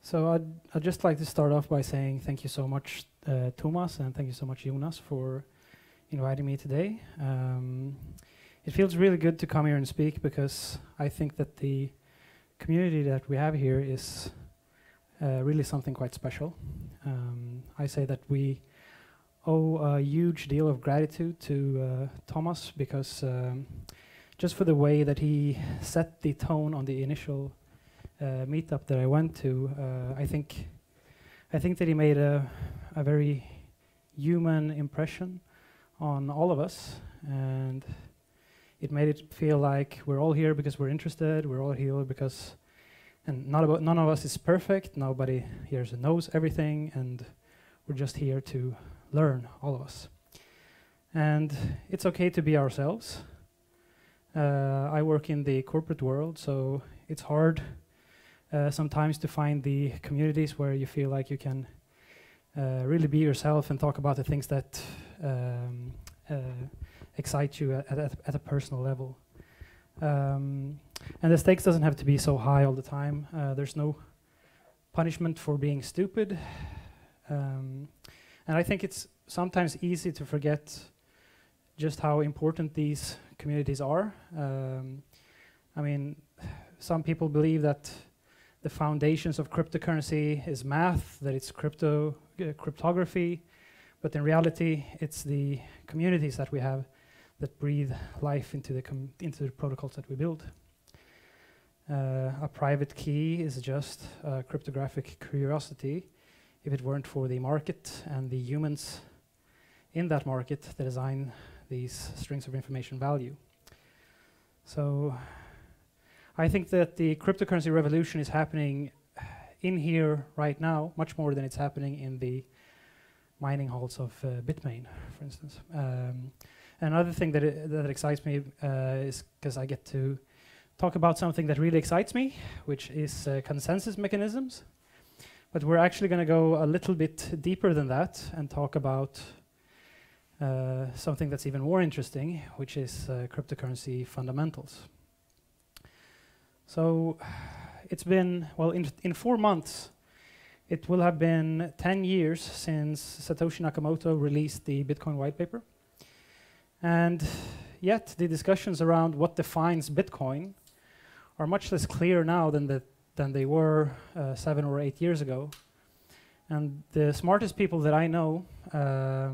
So I'd just like to start off by saying thank you so much, Thomas, and thank you so much, Jonas, for inviting me today. It feels really good to come here and speak because I think that the community that we have here is really something quite special. I say that we owe a huge deal of gratitude to Thomas because just for the way that he set the tone on the initial meetup that I went to, I think that he made a very human impression on all of us, and it made it feel like we're all here because we're interested. We're all here because, and none of us is perfect. Nobody here knows everything, and we're just here to learn, all of us. And it's okay to be ourselves. I work in the corporate world, so it's hard sometimes to find the communities where you feel like you can really be yourself and talk about the things that excite you at a personal level. And the stakes doesn't have to be so high all the time. There's no punishment for being stupid. And I think it's sometimes easy to forget just how important these communities are. I mean, some people believe that the foundations of cryptocurrency is math, that it's cryptography, but in reality, it's the communities that we have that breathe life into the protocols that we build. A private key is just a cryptographic curiosity if it weren't for the market and the humans in that market that design these strings of information value. So I think that the cryptocurrency revolution is happening in here right now, much more than it's happening in the mining halls of Bitmain, for instance. Another thing that excites me is because I get to talk about something that really excites me, which is consensus mechanisms. But we're actually going to go a little bit deeper than that and talk about something that's even more interesting, which is cryptocurrency fundamentals. So it's been, well, in 4 months, it will have been 10 years since Satoshi Nakamoto released the Bitcoin white paper. And yet the discussions around what defines Bitcoin are much less clear now than they were 7 or 8 years ago. And the smartest people that I know are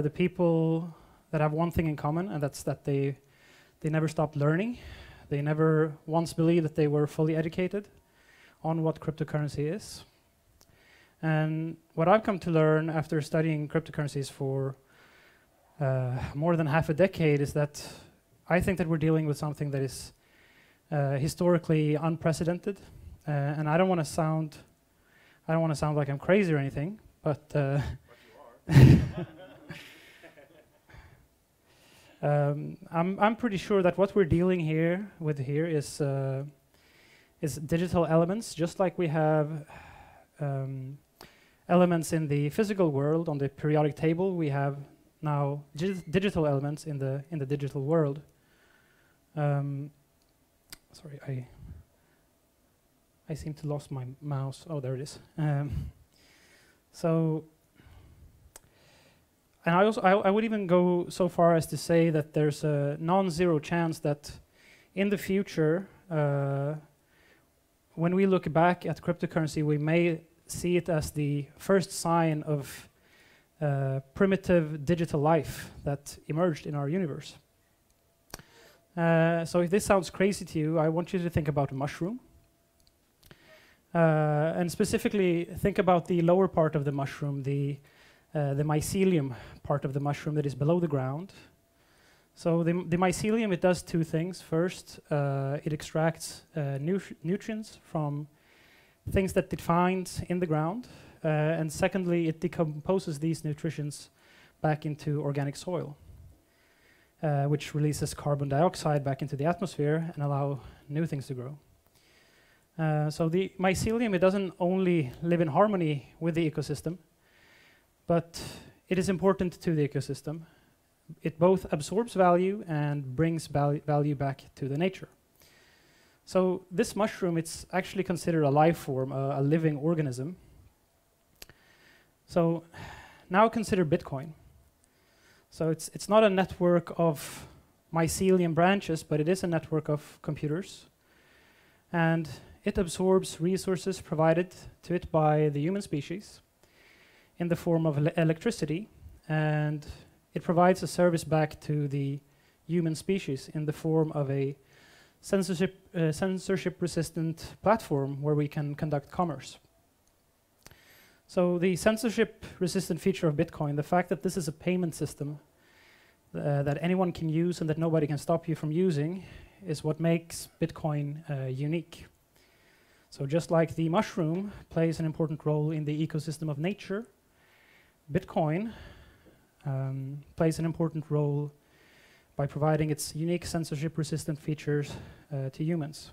the people that have one thing in common, and that's that they never stopped learning. They never once believed that they were fully educated on what cryptocurrency is. And what I've come to learn after studying cryptocurrencies for more than half a decade is that I think that we're dealing with something that is historically unprecedented. And I don't want to sound like I'm crazy or anything, but you are. I'm pretty sure that what we're dealing with here is digital elements, just like we have elements in the physical world on the periodic table. We have now digital elements in the digital world. Sorry, I seem to lost my mouse. Oh, there it is. And I would even go so far as to say that there's a non-zero chance that in the future, when we look back at cryptocurrency, we may see it as the first sign of primitive digital life that emerged in our universe. So if this sounds crazy to you, I want you to think about a mushroom. And specifically, think about the lower part of the mushroom, the mycelium part of the mushroom that is below the ground. So the mycelium, it does two things. First, it extracts nutrients from things that it finds in the ground. And secondly, it decomposes these nutrients back into organic soil, which releases carbon dioxide back into the atmosphere and allow new things to grow. So the mycelium, it doesn't only live in harmony with the ecosystem, but it is important to the ecosystem. It both absorbs value and brings value back to the nature. So this mushroom, it's actually considered a life form, a living organism. So now consider Bitcoin. So it's not a network of mycelium branches, but it is a network of computers. And it absorbs resources provided to it by the human species in the form of electricity, and it provides a service back to the human species in the form of a censorship-resistant platform where we can conduct commerce. So the censorship-resistant feature of Bitcoin, the fact that this is a payment system that anyone can use and that nobody can stop you from using, is what makes Bitcoin unique. So just like the mushroom plays an important role in the ecosystem of nature, Bitcoin plays an important role by providing its unique censorship-resistant features to humans.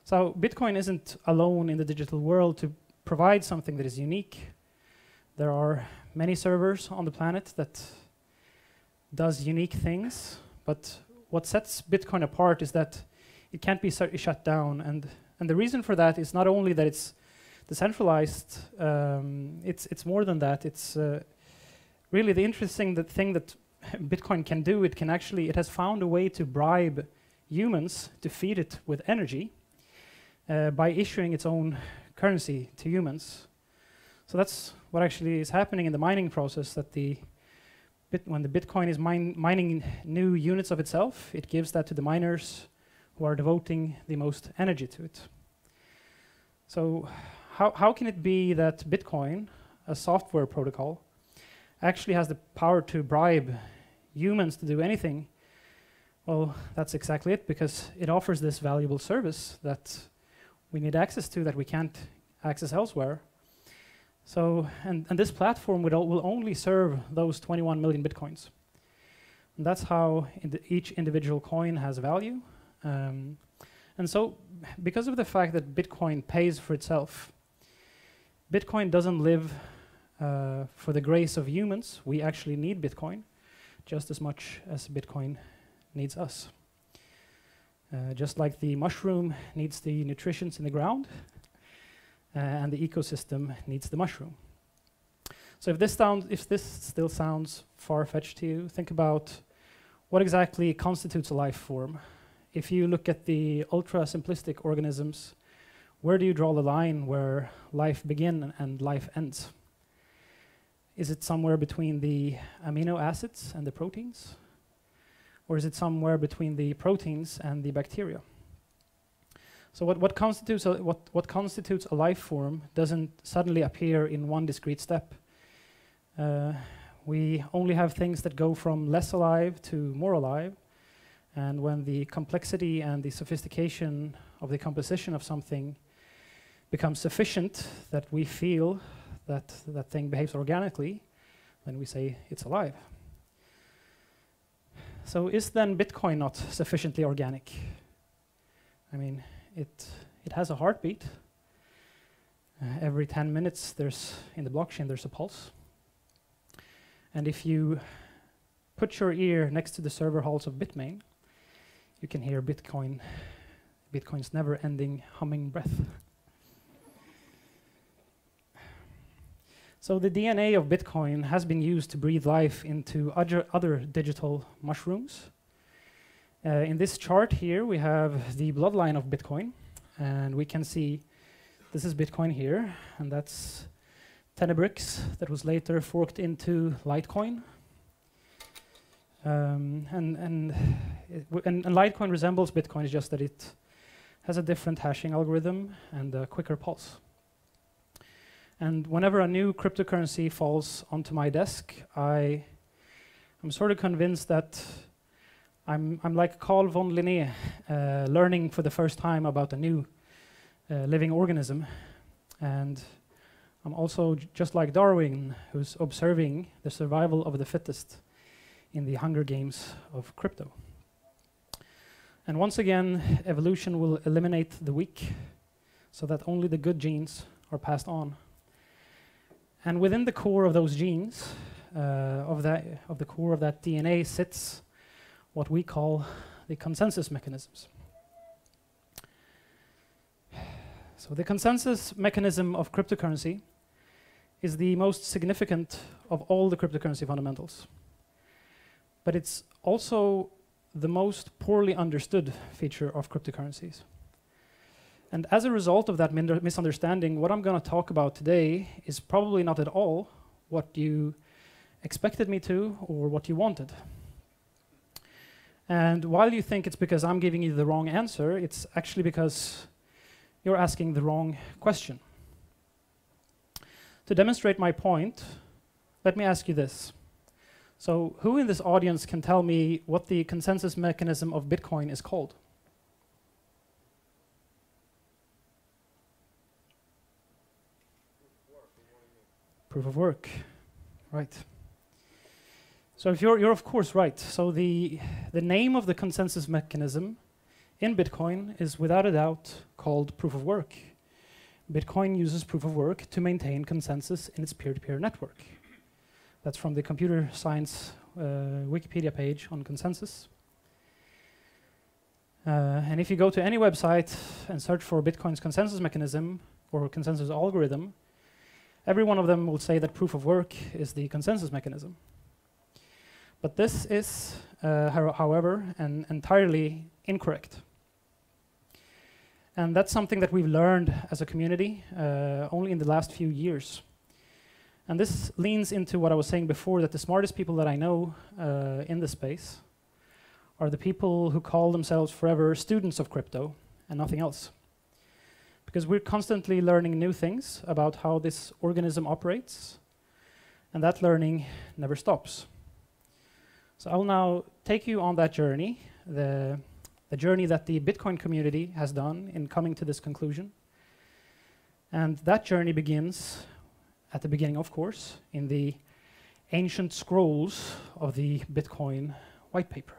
So Bitcoin isn't alone in the digital world to provide something that is unique. There are many servers on the planet that does unique things, but what sets Bitcoin apart is that it can't be shut down, and the reason for that is not only that it's decentralized, it's more than that. It's really the interesting thing that Bitcoin can do. It has found a way to bribe humans to feed it with energy by issuing its own currency to humans. So that's what actually is happening in the mining process, that when the Bitcoin is mining new units of itself, it gives that to the miners who are devoting the most energy to it. So how can it be that Bitcoin, a software protocol, actually has the power to bribe humans to do anything? Well, that's exactly it, because it offers this valuable service that we need access to that we can't access elsewhere. So, and this platform will only serve those 21 million Bitcoins. And that's how each individual coin has value. And so, because of the fact that Bitcoin pays for itself, Bitcoin doesn't live for the grace of humans. We actually need Bitcoin just as much as Bitcoin needs us. Just like the mushroom needs the nutrition in the ground, and the ecosystem needs the mushroom. So if this still sounds far-fetched to you, think about what exactly constitutes a life form. If you look at the ultra-simplistic organisms, where do you draw the line where life begins and life ends? Is it somewhere between the amino acids and the proteins? Or is it somewhere between the proteins and the bacteria? So what constitutes a life form doesn't suddenly appear in one discrete step. We only have things that go from less alive to more alive, and when the complexity and the sophistication of the composition of something becomes sufficient that we feel that that thing behaves organically, then we say it's alive. So is then Bitcoin not sufficiently organic? I mean, it has a heartbeat. Every 10 minutes in the blockchain there's a pulse. And if you put your ear next to the server halls of Bitmain, you can hear Bitcoin's never-ending humming breath. So the DNA of Bitcoin has been used to breathe life into other digital mushrooms. In this chart here, we have the bloodline of Bitcoin, and we can see this is Bitcoin here, and that's Tenebrix that was later forked into Litecoin. And Litecoin resembles Bitcoin, it's just that it has a different hashing algorithm and a quicker pulse. And whenever a new cryptocurrency falls onto my desk, I'm sort of convinced that I'm like Carl von Linné, learning for the first time about a new living organism. And I'm also just like Darwin, who's observing the survival of the fittest in the Hunger Games of crypto. And once again, evolution will eliminate the weak so that only the good genes are passed on. And within the core of those genes, of the core of that DNA sits what we call the consensus mechanisms. So the consensus mechanism of cryptocurrency is the most significant of all the cryptocurrency fundamentals. But it's also the most poorly understood feature of cryptocurrencies. And as a result of that misunderstanding, what I'm going to talk about today is probably not at all what you expected me to or what you wanted. And while you think it's because I'm giving you the wrong answer, it's actually because you're asking the wrong question. To demonstrate my point, let me ask you this. So who in this audience can tell me what the consensus mechanism of Bitcoin is called? Proof of work, right. So if you're of course right. So the name of the consensus mechanism in Bitcoin is without a doubt called proof of work. Bitcoin uses proof of work to maintain consensus in its peer-to-peer network. That's from the computer science Wikipedia page on consensus. And if you go to any website and search for Bitcoin's consensus mechanism or consensus algorithm, every one of them will say that proof of work is the consensus mechanism. But this is, however, entirely incorrect. And that's something that we've learned as a community only in the last few years. And this leans into what I was saying before, that the smartest people that I know in this space are the people who call themselves forever students of crypto and nothing else. Because we're constantly learning new things about how this organism operates, and that learning never stops. So I'll now take you on that journey, the journey that the Bitcoin community has done in coming to this conclusion. And that journey begins at the beginning, of course, in the ancient scrolls of the Bitcoin white paper.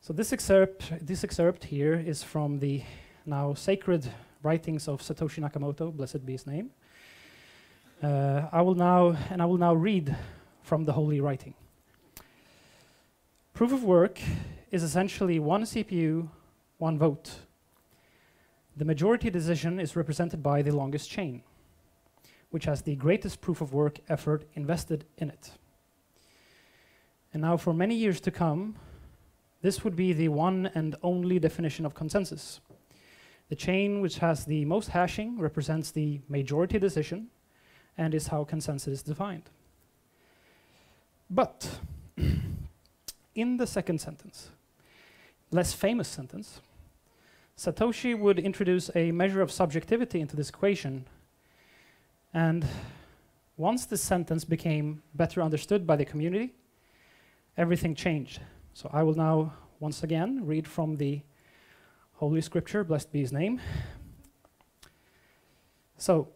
So this excerpt here is from the now sacred writings of Satoshi Nakamoto, blessed be his name. I will now read from the holy writing. Proof of work is essentially one CPU, one vote. The majority decision is represented by the longest chain, which has the greatest proof of work effort invested in it. And now for many years to come, this would be the one and only definition of consensus. The chain which has the most hashing represents the majority decision and is how consensus is defined. But in the second sentence, less famous sentence, Satoshi would introduce a measure of subjectivity into this equation. And once this sentence became better understood by the community, everything changed. So I will now once again read from the Holy Scripture, blessed be his name. So,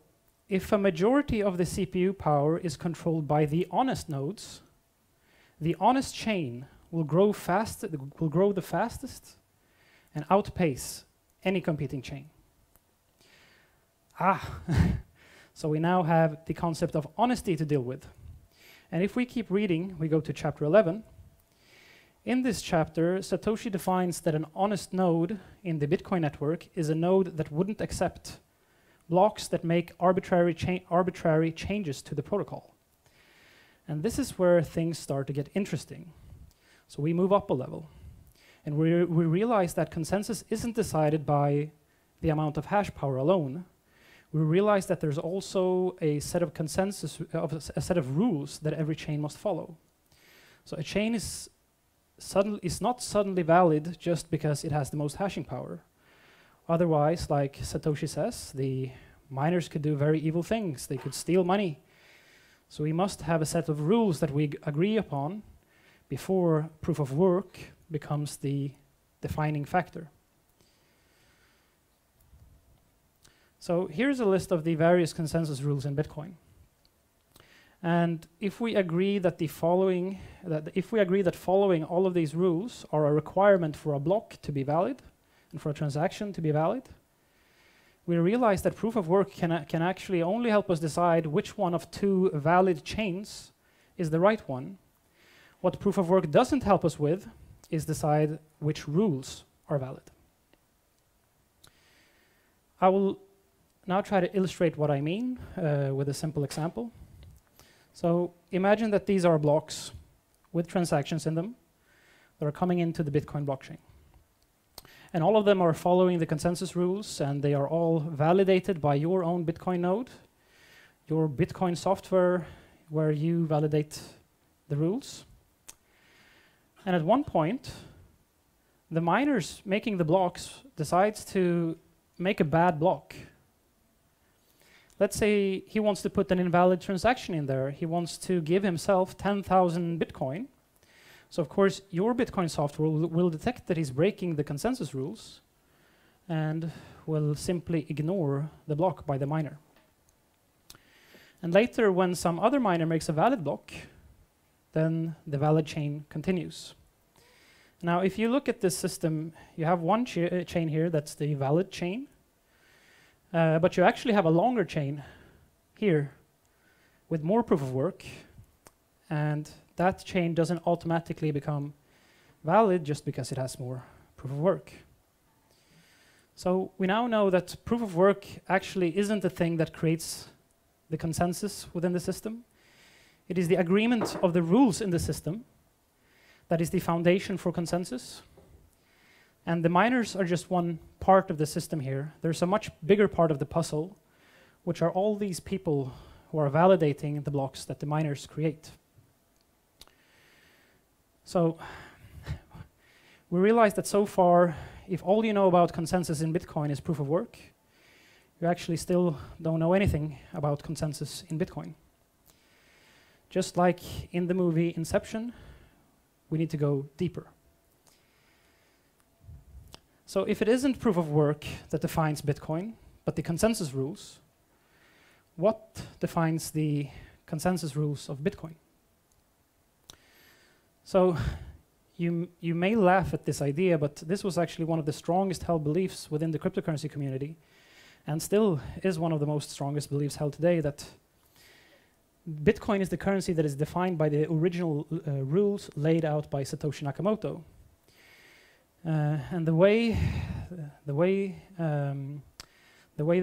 if a majority of the CPU power is controlled by the honest nodes, the honest chain will grow the fastest and outpace any competing chain. So we now have the concept of honesty to deal with. And if we keep reading, we go to chapter 11. In this chapter, Satoshi defines that an honest node in the Bitcoin network is a node that wouldn't accept blocks that make arbitrary changes to the protocol. And this is where things start to get interesting. So we move up a level. And we realize that consensus isn't decided by the amount of hash power alone. We realize that there's also a set of a set of rules that every chain must follow. So a chain is not suddenly valid just because it has the most hashing power. Otherwise, like Satoshi says, the miners could do very evil things. They could steal money. So we must have a set of rules that we agree upon before proof of work becomes the defining factor. So here's a list of the various consensus rules in Bitcoin. And if we agree that following all of these rules are a requirement for a block to be valid and for a transaction to be valid, we realize that proof of work can actually only help us decide which one of two valid chains is the right one. What proof of work doesn't help us with is decide which rules are valid. I will now try to illustrate what I mean with a simple example. So imagine that these are blocks with transactions in them that are coming into the Bitcoin blockchain. And all of them are following the consensus rules, and they are all validated by your own Bitcoin node, your Bitcoin software, where you validate the rules. And at one point, the miners making the blocks decides to make a bad block. Let's say he wants to put an invalid transaction in there. He wants to give himself 10,000 Bitcoin. So of course, your Bitcoin software will detect that he's breaking the consensus rules and will simply ignore the block by the miner. And later, when some other miner makes a valid block, then the valid chain continues. Now, if you look at this system, you have one chain here, that's the valid chain. But you actually have a longer chain here with more proof of work, and that chain doesn't automatically become valid just because it has more proof of work. So we now know that proof of work actually isn't the thing that creates the consensus within the system. It is the agreement of the rules in the system that is the foundation for consensus. And the miners are just one part of the system here. There's a much bigger part of the puzzle, which are all these people who are validating the blocks that the miners create. So we realize that so far, if all you know about consensus in Bitcoin is proof of work, you actually still don't know anything about consensus in Bitcoin. Just like in the movie Inception, we need to go deeper. So if it isn't proof of work that defines Bitcoin, but the consensus rules, what defines the consensus rules of Bitcoin? So you may laugh at this idea, but this was actually one of the strongest held beliefs within the cryptocurrency community, and still is one of the most strongest beliefs held today, that Bitcoin is the currency that is defined by the original rules laid out by Satoshi Nakamoto. And the way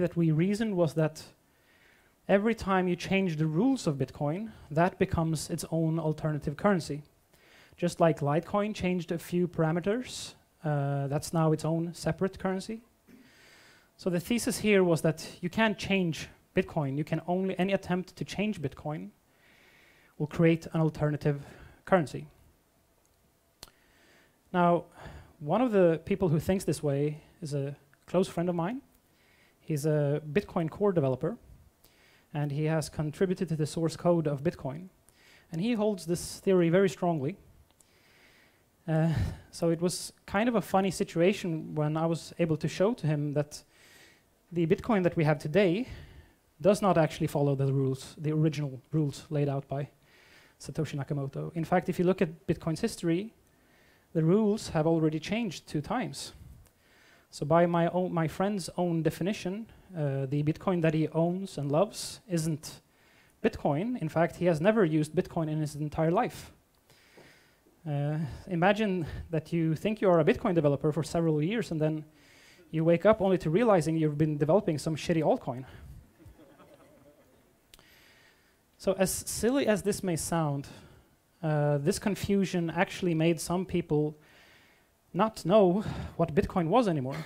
that we reasoned was that every time you change the rules of Bitcoin, that becomes its own alternative currency. Just like Litecoin changed a few parameters, that's now its own separate currency. So the thesis here was that you can't change Bitcoin. You can only, any attempt to change Bitcoin will create an alternative currency. Now, one of the people who thinks this way is a close friend of mine. He's a Bitcoin core developer, and he has contributed to the source code of Bitcoin. And he holds this theory very strongly. So it was kind of a funny situation when I was able to show to him that the Bitcoin that we have today does not actually follow the rules, the original rules laid out by Satoshi Nakamoto. In fact, if you look at Bitcoin's history, the rules have already changed 2 times. So by my friend's own definition, the Bitcoin that he owns and loves isn't Bitcoin. In fact, he has never used Bitcoin in his entire life. Imagine that you think you are a Bitcoin developer for several years, and then you wake up only to realizing you've been developing some shitty altcoin. So as silly as this may sound, this confusion actually made some people not know what Bitcoin was anymore.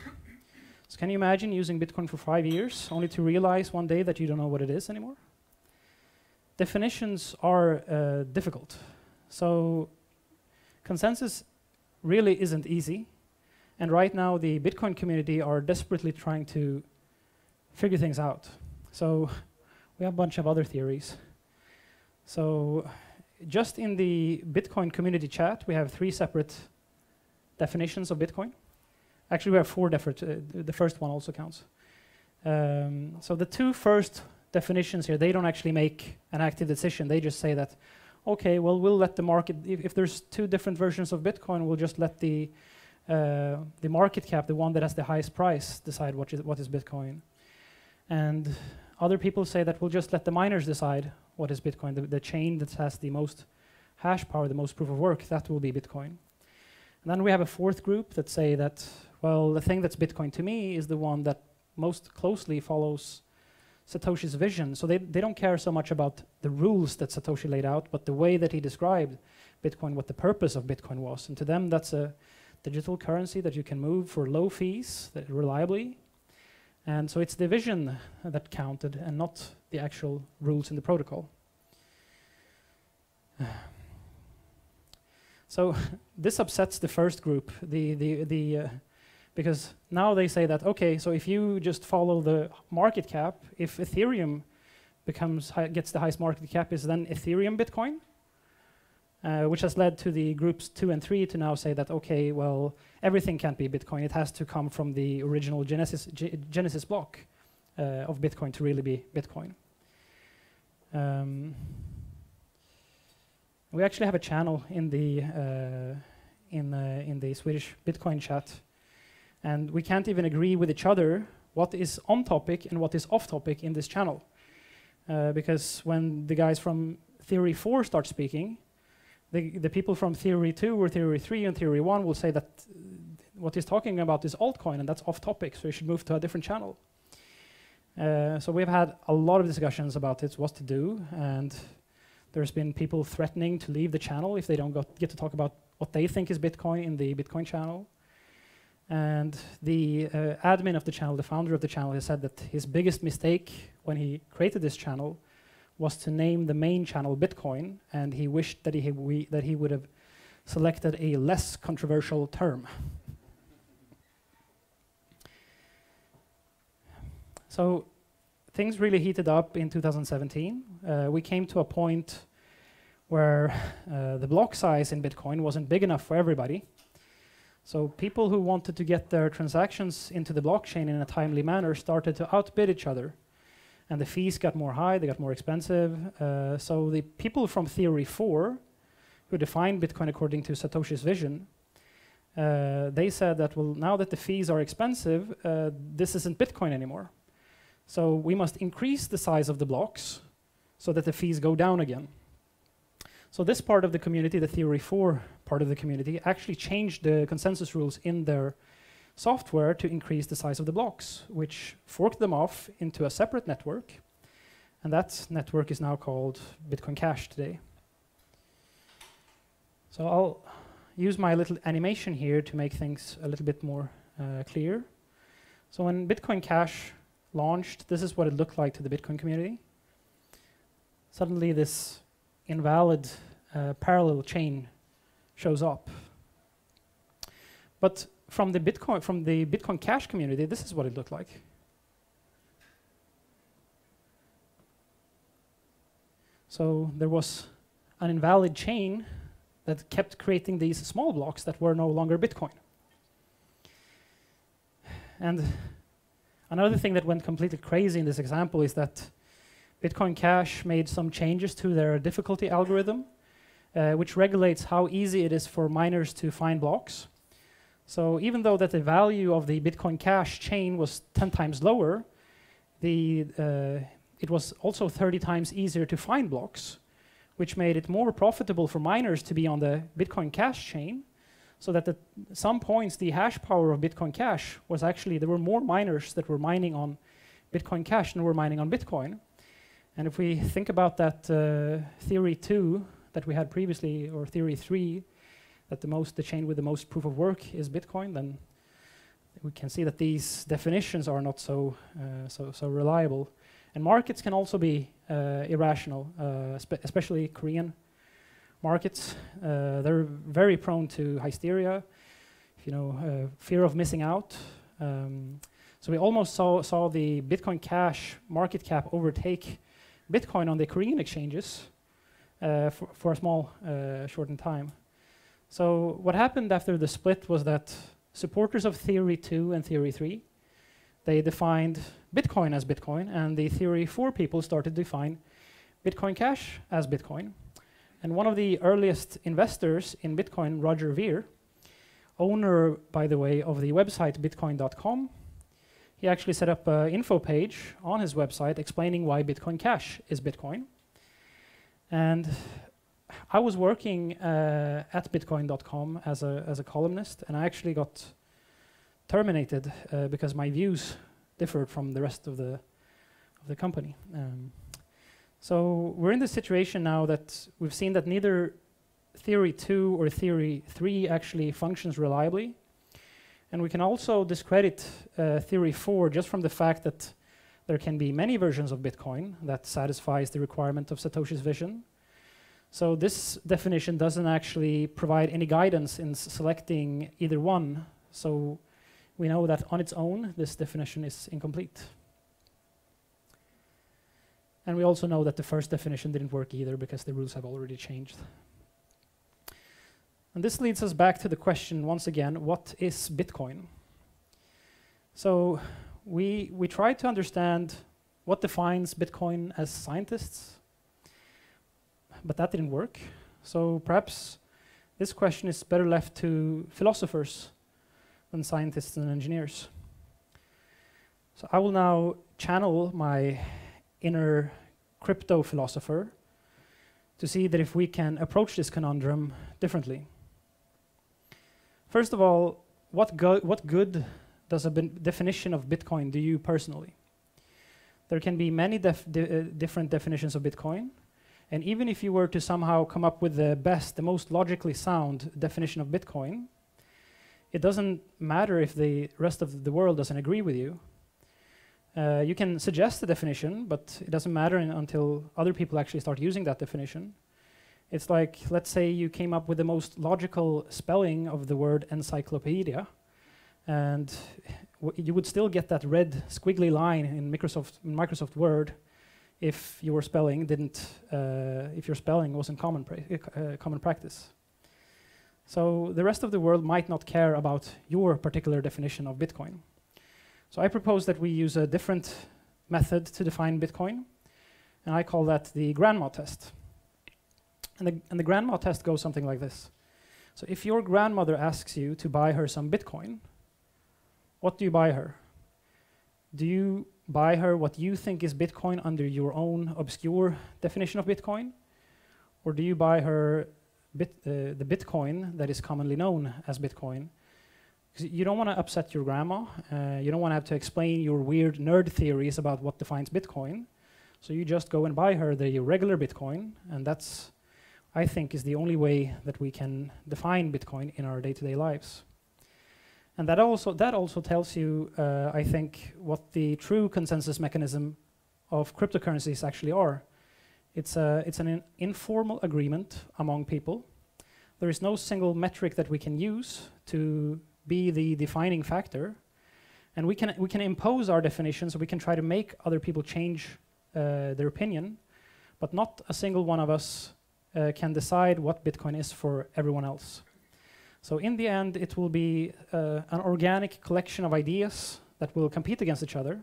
So can you imagine using Bitcoin for 5 years only to realize one day that you don't know what it is anymore? Definitions are difficult. So consensus really isn't easy. And right now the Bitcoin community are desperately trying to figure things out. So we have a bunch of other theories. So just in the Bitcoin community chat, we have 3 separate definitions of Bitcoin. Actually, we have 4 different, the first one also counts. So the 2 first definitions here, they don't actually make an active decision. They just say that, okay, well, we'll let the market, if there's 2 different versions of Bitcoin, we'll just let the market cap, the one that has the highest price, decide what is Bitcoin. And other people say that we'll just let the miners decide what is Bitcoin, the chain that has the most hash power, the most proof of work, that will be Bitcoin. And then we have a 4th group that say that, well, the thing that's Bitcoin to me is the one that most closely follows Satoshi's vision. So they don't care so much about the rules that Satoshi laid out, but the way that he described Bitcoin, what the purpose of Bitcoin was. And to them, that's a digital currency that you can move for low fees, reliably. And so it's the vision that counted and not the actual rules in the protocol. So this upsets the first group, because now they say that, okay, so if you just follow the market cap, if Ethereum gets the highest market cap, is then Ethereum Bitcoin? Which has led to the groups 2 and 3 to now say that, okay, well, everything can't be Bitcoin. It has to come from the original Genesis block of Bitcoin to really be Bitcoin. We actually have a channel in the Swedish Bitcoin chat, and we can't even agree with each other what is on topic and what is off topic in this channel, because when the guys from Theory 4 start speaking, the people from Theory 2 or Theory 3 and Theory 1 will say that what he's talking about is altcoin, and that's off topic, so you should move to a different channel. So we've had a lot of discussions about it, what to do, and there's been people threatening to leave the channel if they don't get to talk about what they think is Bitcoin in the Bitcoin channel. And the admin of the channel, the founder of the channel, has said that his biggest mistake when he created this channel was to name the main channel Bitcoin, and he wished that he would have selected a less controversial term. So things really heated up in 2017. We came to a point where the block size in Bitcoin wasn't big enough for everybody. So people who wanted to get their transactions into the blockchain in a timely manner started to outbid each other. And the fees got more high, they got more expensive. So the people from Theory 4, who defined Bitcoin according to Satoshi's vision, they said that, well, now that the fees are expensive, this isn't Bitcoin anymore. So we must increase the size of the blocks so that the fees go down again. So this part of the community, the Theory 4 part of the community, actually changed the consensus rules in their software to increase the size of the blocks, which forked them off into a separate network. And that network is now called Bitcoin Cash today. So I'll use my little animation here to make things a little bit more clear. So when Bitcoin Cash launched, this is what it looked like to the Bitcoin community. Suddenly this invalid parallel chain shows up. But from the Bitcoin Cash community, this is what it looked like. So there was an invalid chain that kept creating these small blocks that were no longer Bitcoin. And another thing that went completely crazy in this example is that Bitcoin Cash made some changes to their difficulty algorithm, which regulates how easy it is for miners to find blocks. So even though that the value of the Bitcoin Cash chain was 10 times lower, it was also 30 times easier to find blocks, which made it more profitable for miners to be on the Bitcoin Cash chain, so that at some points the hash power of Bitcoin Cash was actually, there were more miners that were mining on Bitcoin Cash than were mining on Bitcoin. And if we think about that Theory 2 that we had previously, or Theory 3, that the chain with the most proof of work is Bitcoin, then we can see that these definitions are not so reliable. And markets can also be irrational, especially Korean markets. They're very prone to hysteria, fear of missing out. So we almost saw the Bitcoin Cash market cap overtake Bitcoin on the Korean exchanges for a small, shortened time. So what happened after the split was that supporters of Theory 2 and Theory 3, they defined Bitcoin as Bitcoin, and the Theory 4 people started to define Bitcoin Cash as Bitcoin. And one of the earliest investors in Bitcoin, Roger Ver, owner, by the way, of the website bitcoin.com, he actually set up an info page on his website explaining why Bitcoin Cash is Bitcoin. And I was working at bitcoin.com as a columnist, and I actually got terminated because my views differed from the rest of the company. So we're in the situation now that we've seen that neither theory 2 or theory 3 actually functions reliably. And we can also discredit theory 4 just from the fact that there can be many versions of Bitcoin that satisfies the requirement of Satoshi's vision. So this definition doesn't actually provide any guidance in selecting either one. So we know that on its own, this definition is incomplete. And we also know that the first definition didn't work either because the rules have already changed. And this leads us back to the question, once again, what is Bitcoin? So we tried to understand what defines Bitcoin as scientists, but that didn't work. So perhaps this question is better left to philosophers than scientists and engineers. So I will now channel my inner crypto philosopher to see that if we can approach this conundrum differently. First of all, what good does a definition of Bitcoin do you personally? There can be many different definitions of Bitcoin, and even if you were to somehow come up with the best, the most logically sound definition of Bitcoin, it doesn't matter if the rest of the world doesn't agree with you. You can suggest the definition, but it doesn't matter until other people actually start using that definition. It's like, let's say you came up with the most logical spelling of the word encyclopedia, and you would still get that red squiggly line in Microsoft Word if your spelling wasn't common practice. So the rest of the world might not care about your particular definition of Bitcoin. So I propose that we use a different method to define Bitcoin, and I call that the grandma test. And the grandma test goes something like this. So if your grandmother asks you to buy her some Bitcoin, what do you buy her? Do you buy her what you think is Bitcoin under your own obscure definition of Bitcoin? Or do you buy her the Bitcoin that is commonly known as Bitcoin? Because you don't want to upset your grandma. You don't want to have to explain your weird nerd theories about what defines Bitcoin. So you just go and buy her the regular Bitcoin, and that's, I think, is the only way that we can define Bitcoin in our day-to-day lives. And that also tells you, I think, what the true consensus mechanism of cryptocurrencies actually are. It's an informal agreement among people. There is no single metric that we can use to be the defining factor, and we can impose our definitions. So we can try to make other people change their opinion, but not a single one of us can decide what Bitcoin is for everyone else. So in the end, it will be an organic collection of ideas that will compete against each other.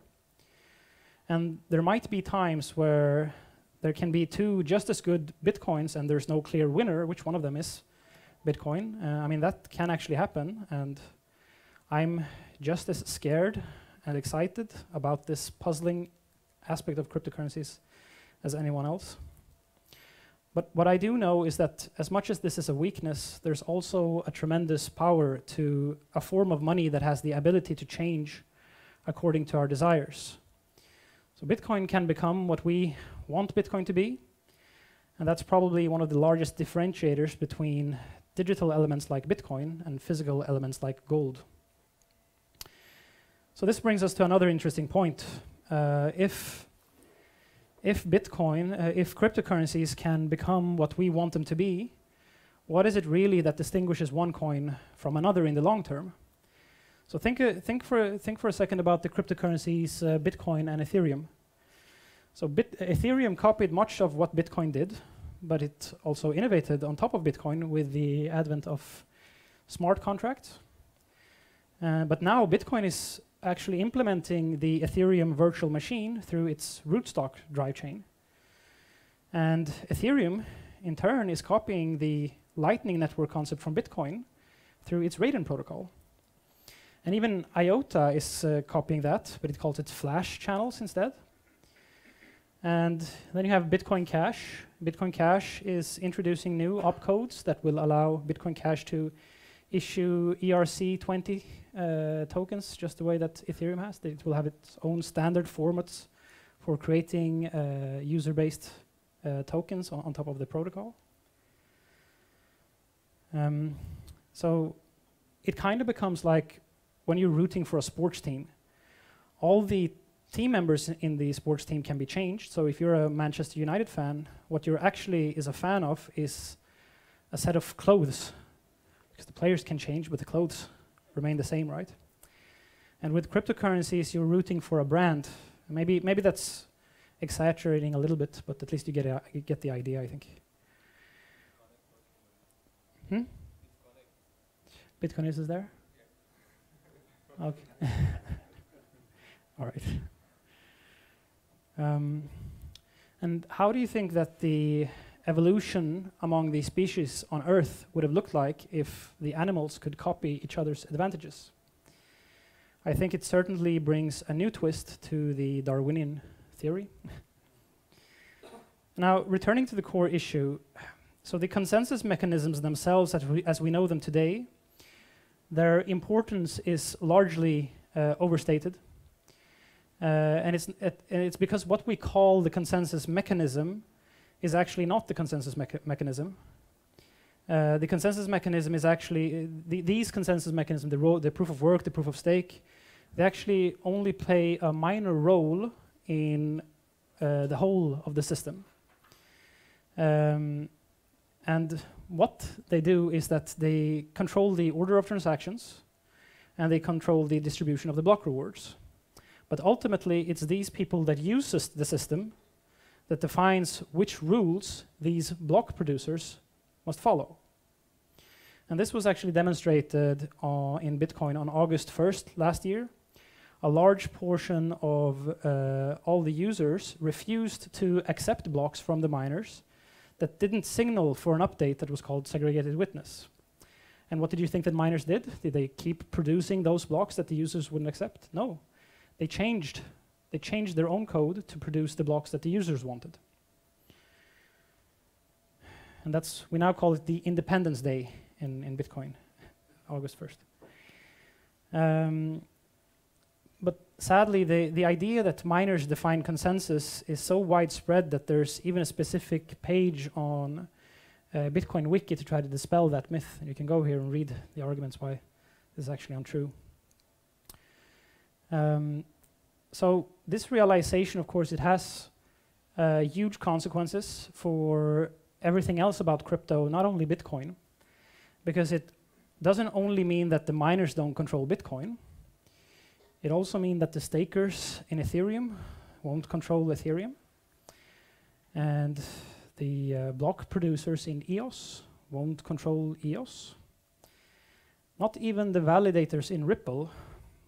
And there might be times where there can be two just as good Bitcoins and there's no clear winner, which one of them is Bitcoin. I mean, that can actually happen. And I'm just as scared and excited about this puzzling aspect of cryptocurrencies as anyone else. But what I do know is that as much as this is a weakness, there's also a tremendous power to a form of money that has the ability to change according to our desires. So Bitcoin can become what we want Bitcoin to be, and that's probably one of the largest differentiators between digital elements like Bitcoin and physical elements like gold. So this brings us to another interesting point. If cryptocurrencies can become what we want them to be, what is it really that distinguishes one coin from another in the long term? So think for a second about the cryptocurrencies Bitcoin and Ethereum. So Ethereum copied much of what Bitcoin did, but it also innovated on top of Bitcoin with the advent of smart contracts. But now Bitcoin is actually implementing the Ethereum virtual machine through its rootstock drive chain. And Ethereum, in turn, is copying the Lightning Network concept from Bitcoin through its Raiden protocol. And even IOTA is copying that, but it calls it flash channels instead. And then you have Bitcoin Cash. Bitcoin Cash is introducing new opcodes that will allow Bitcoin Cash to issue ERC20 tokens, just the way that Ethereum has. It will have its own standard formats for creating user-based tokens on top of the protocol. So it kind of becomes like when you're rooting for a sports team. All the team members in the sports team can be changed. So if you're a Manchester United fan, what you're actually is a fan of is a set of clothes, because the players can change, but the clothes remain the same, right? And with cryptocurrencies, you're rooting for a brand. Maybe that's exaggerating a little bit, but at least you get the idea, I think. Bitcoin is there? Yeah. Okay. All right. And how do you think that the evolution among the species on Earth would have looked like if the animals could copy each other's advantages? I think it certainly brings a new twist to the Darwinian theory. Now, returning to the core issue, so the consensus mechanisms themselves, as we know them today, their importance is largely overstated. And it's because what we call the consensus mechanism is actually not the consensus mechanism. The consensus mechanism is actually, these consensus mechanisms, the proof of work, the proof of stake, they actually only play a minor role in the whole of the system. And what they do is that they control the order of transactions and they control the distribution of the block rewards. But ultimately, it's these people that use the system that defines which rules these block producers must follow. And this was actually demonstrated in Bitcoin on August 1st last year. A large portion of all the users refused to accept blocks from the miners that didn't signal for an update that was called segregated witness. And what did you think that miners did? Did they keep producing those blocks that the users wouldn't accept? No. They changed their own code to produce the blocks that the users wanted. And we now call it the Independence Day in Bitcoin, August 1st. But sadly, the idea that miners define consensus is so widespread that there's even a specific page on Bitcoin Wiki to try to dispel that myth. And you can go here and read the arguments why this is actually untrue. So this realization, of course, it has huge consequences for everything else about crypto, not only Bitcoin, because it doesn't only mean that the miners don't control Bitcoin. It also means that the stakers in Ethereum won't control Ethereum. And the block producers in EOS won't control EOS. Not even the validators in Ripple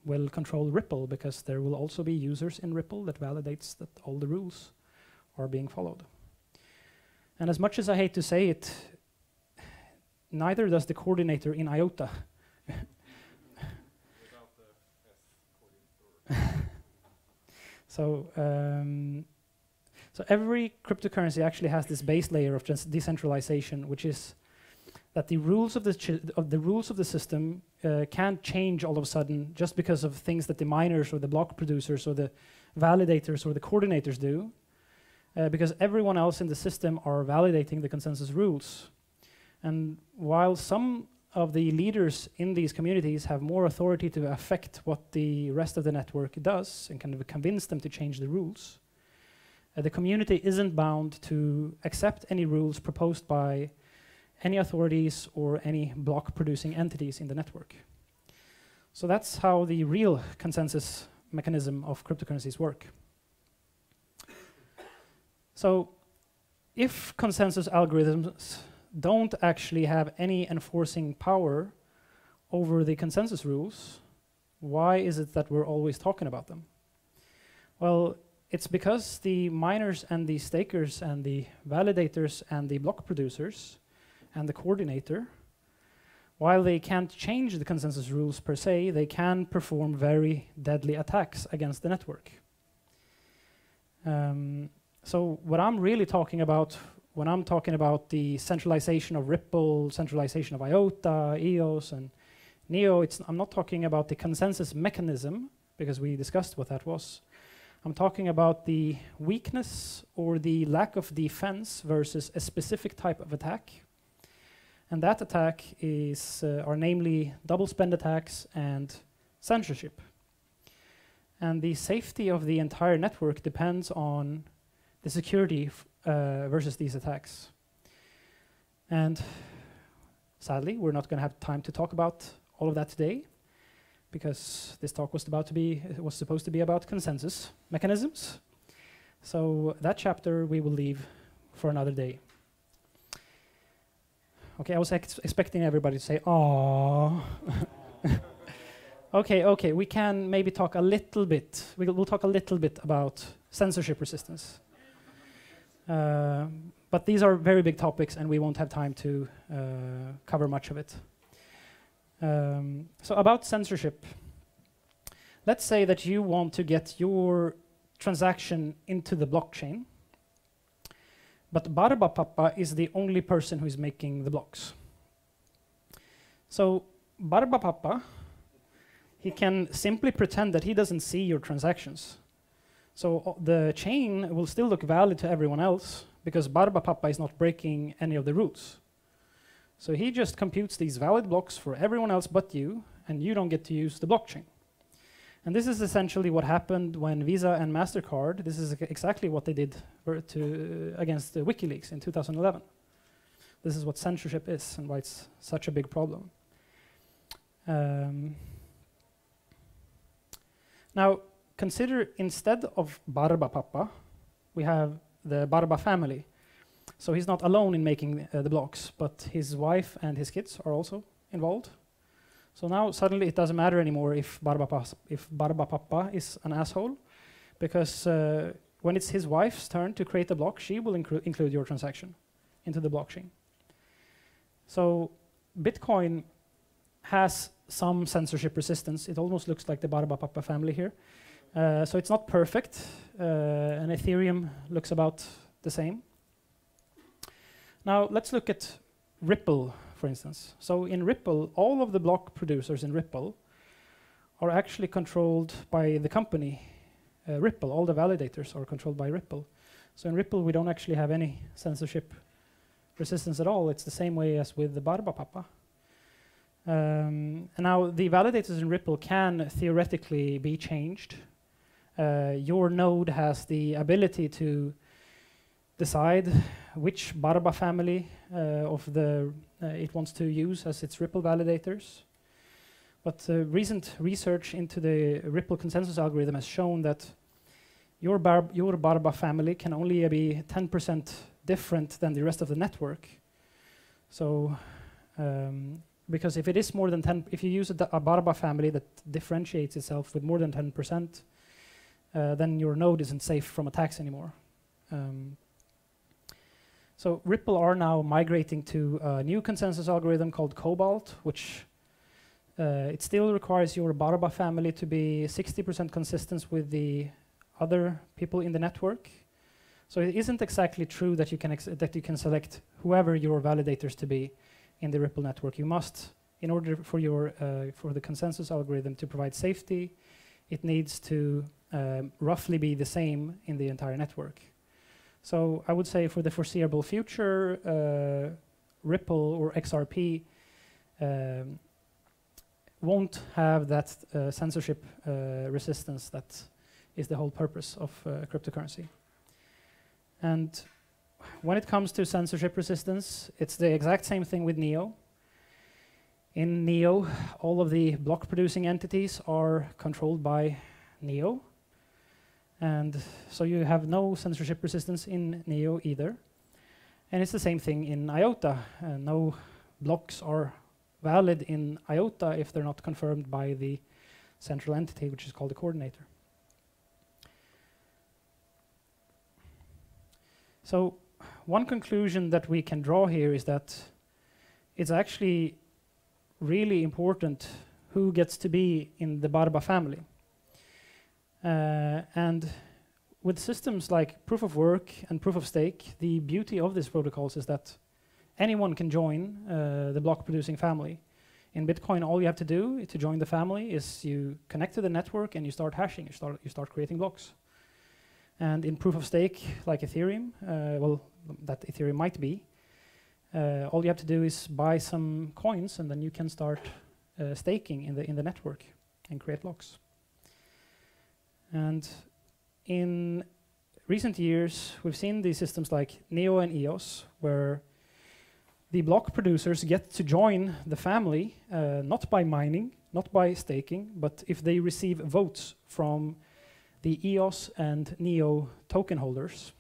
will control Ripple, because there will also be users in Ripple that validates that all the rules are being followed. And as much as I hate to say it, neither does the coordinator in IOTA. So every cryptocurrency actually has this base layer of just decentralization, which is that the rules of the system can't change all of a sudden just because of things that the miners or the block producers or the validators or the coordinators do, because everyone else in the system are validating the consensus rules. And while some of the leaders in these communities have more authority to affect what the rest of the network does and kind of convince them to change the rules, the community isn't bound to accept any rules proposed by any authorities or any block-producing entities in the network. So that's how the real consensus mechanism of cryptocurrencies work. So if consensus algorithms don't actually have any enforcing power over the consensus rules, why is it that we're always talking about them? Well, it's because the miners and the stakers and the validators and the block producers and the coordinator, while they can't change the consensus rules per se, they can perform very deadly attacks against the network. So what I'm really talking about when I'm talking about the centralization of Ripple, centralization of IOTA, EOS, and NEO, I'm not talking about the consensus mechanism, because we discussed what that was. I'm talking about the weakness or the lack of defense versus a specific type of attack. And that attack are namely double spend attacks and censorship. And the safety of the entire network depends on the security versus these attacks. And sadly, we're not going to have time to talk about all of that today, because this talk was supposed to be about consensus mechanisms. So that chapter we will leave for another day. Okay, I was expecting everybody to say, "Aww." Okay, we can maybe talk a little bit. We'll talk a little bit about censorship resistance. But these are very big topics, and we won't have time to cover much of it. So about censorship, let's say that you want to get your transaction into the blockchain, but Barbapapa is the only person who is making the blocks. So Barbapapa, he can simply pretend that he doesn't see your transactions. So the chain will still look valid to everyone else, because Barbapapa is not breaking any of the rules. So he just computes these valid blocks for everyone else but you, and you don't get to use the blockchain. And this is essentially what happened when Visa and MasterCard, this is exactly what they did against WikiLeaks in 2011. This is what censorship is and why it's such a big problem. Now, consider instead of Barbapapa, we have the Barba family. So he's not alone in making the blocks, but his wife and his kids are also involved. So now suddenly it doesn't matter anymore if Barbapapa is an asshole, because when it's his wife's turn to create a block, she will include your transaction into the blockchain. So Bitcoin has some censorship resistance. It almost looks like the Barbapapa family here. So it's not perfect, and Ethereum looks about the same. Now let's look at Ripple, for instance. So in Ripple, all of the block producers in Ripple are actually controlled by the company Ripple. All the validators are controlled by Ripple. So in Ripple, we don't actually have any censorship resistance at all. It's the same way as with the Barbapapa. And now the validators in Ripple can theoretically be changed. Your node has the ability to decide which Barba family it wants to use as its Ripple validators. But recent research into the Ripple consensus algorithm has shown that your Barba family can only be 10% different than the rest of the network. So, because if it is more than 10, if you use a Barba family that differentiates itself with more than 10%, then your node isn't safe from attacks anymore. So Ripple are now migrating to a new consensus algorithm called Cobalt, which it still requires your Barba family to be 60% consistent with the other people in the network. So it isn't exactly true that you can select whoever your validators to be in the Ripple network. You must, in order for the consensus algorithm to provide safety, it needs to roughly be the same in the entire network. So I would say for the foreseeable future, Ripple or XRP won't have that censorship resistance that is the whole purpose of cryptocurrency. And when it comes to censorship resistance, it's the exact same thing with NEO. In NEO, all of the block producing entities are controlled by NEO. And so you have no censorship resistance in NEO either. And it's the same thing in IOTA. No blocks are valid in IOTA if they're not confirmed by the central entity, which is called the coordinator. So one conclusion that we can draw here is that it's actually really important who gets to be in the Barba family. And with systems like proof of work and proof of stake, the beauty of these protocols is that anyone can join the block producing family. In Bitcoin, all you have to do to join the family is you connect to the network and you start hashing, you start creating blocks. And in proof of stake, like Ethereum, well, that Ethereum might be, all you have to do is buy some coins and then you can start staking in the network and create blocks. And in recent years, we've seen these systems like NEO and EOS, where the block producers get to join the family, not by mining, not by staking, but if they receive votes from the EOS and NEO token holders.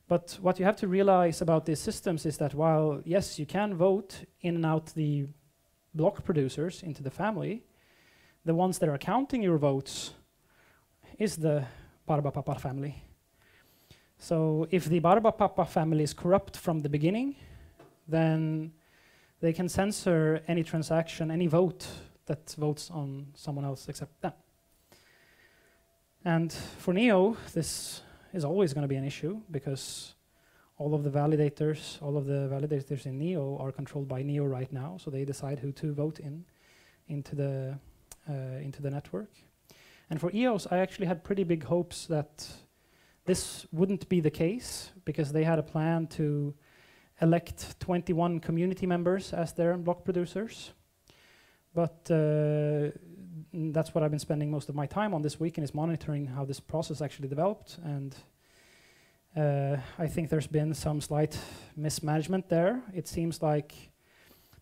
But what you have to realize about these systems is that while, yes, you can vote in and out the block producers into the family, the ones that are counting your votes is the Barba Papa family. So if the Barba Papa family is corrupt from the beginning, then they can censor any transaction, any vote that votes on someone else except them. And for NEO, this is always going to be an issue because all of the validators in NEO are controlled by NEO right now, so they decide who to vote into the network. And for EOS, I actually had pretty big hopes that this wouldn't be the case because they had a plan to elect 21 community members as their block producers. But that's what I've been spending most of my time on this weekend, is monitoring how this process actually developed. And I think there's been some slight mismanagement there. It seems like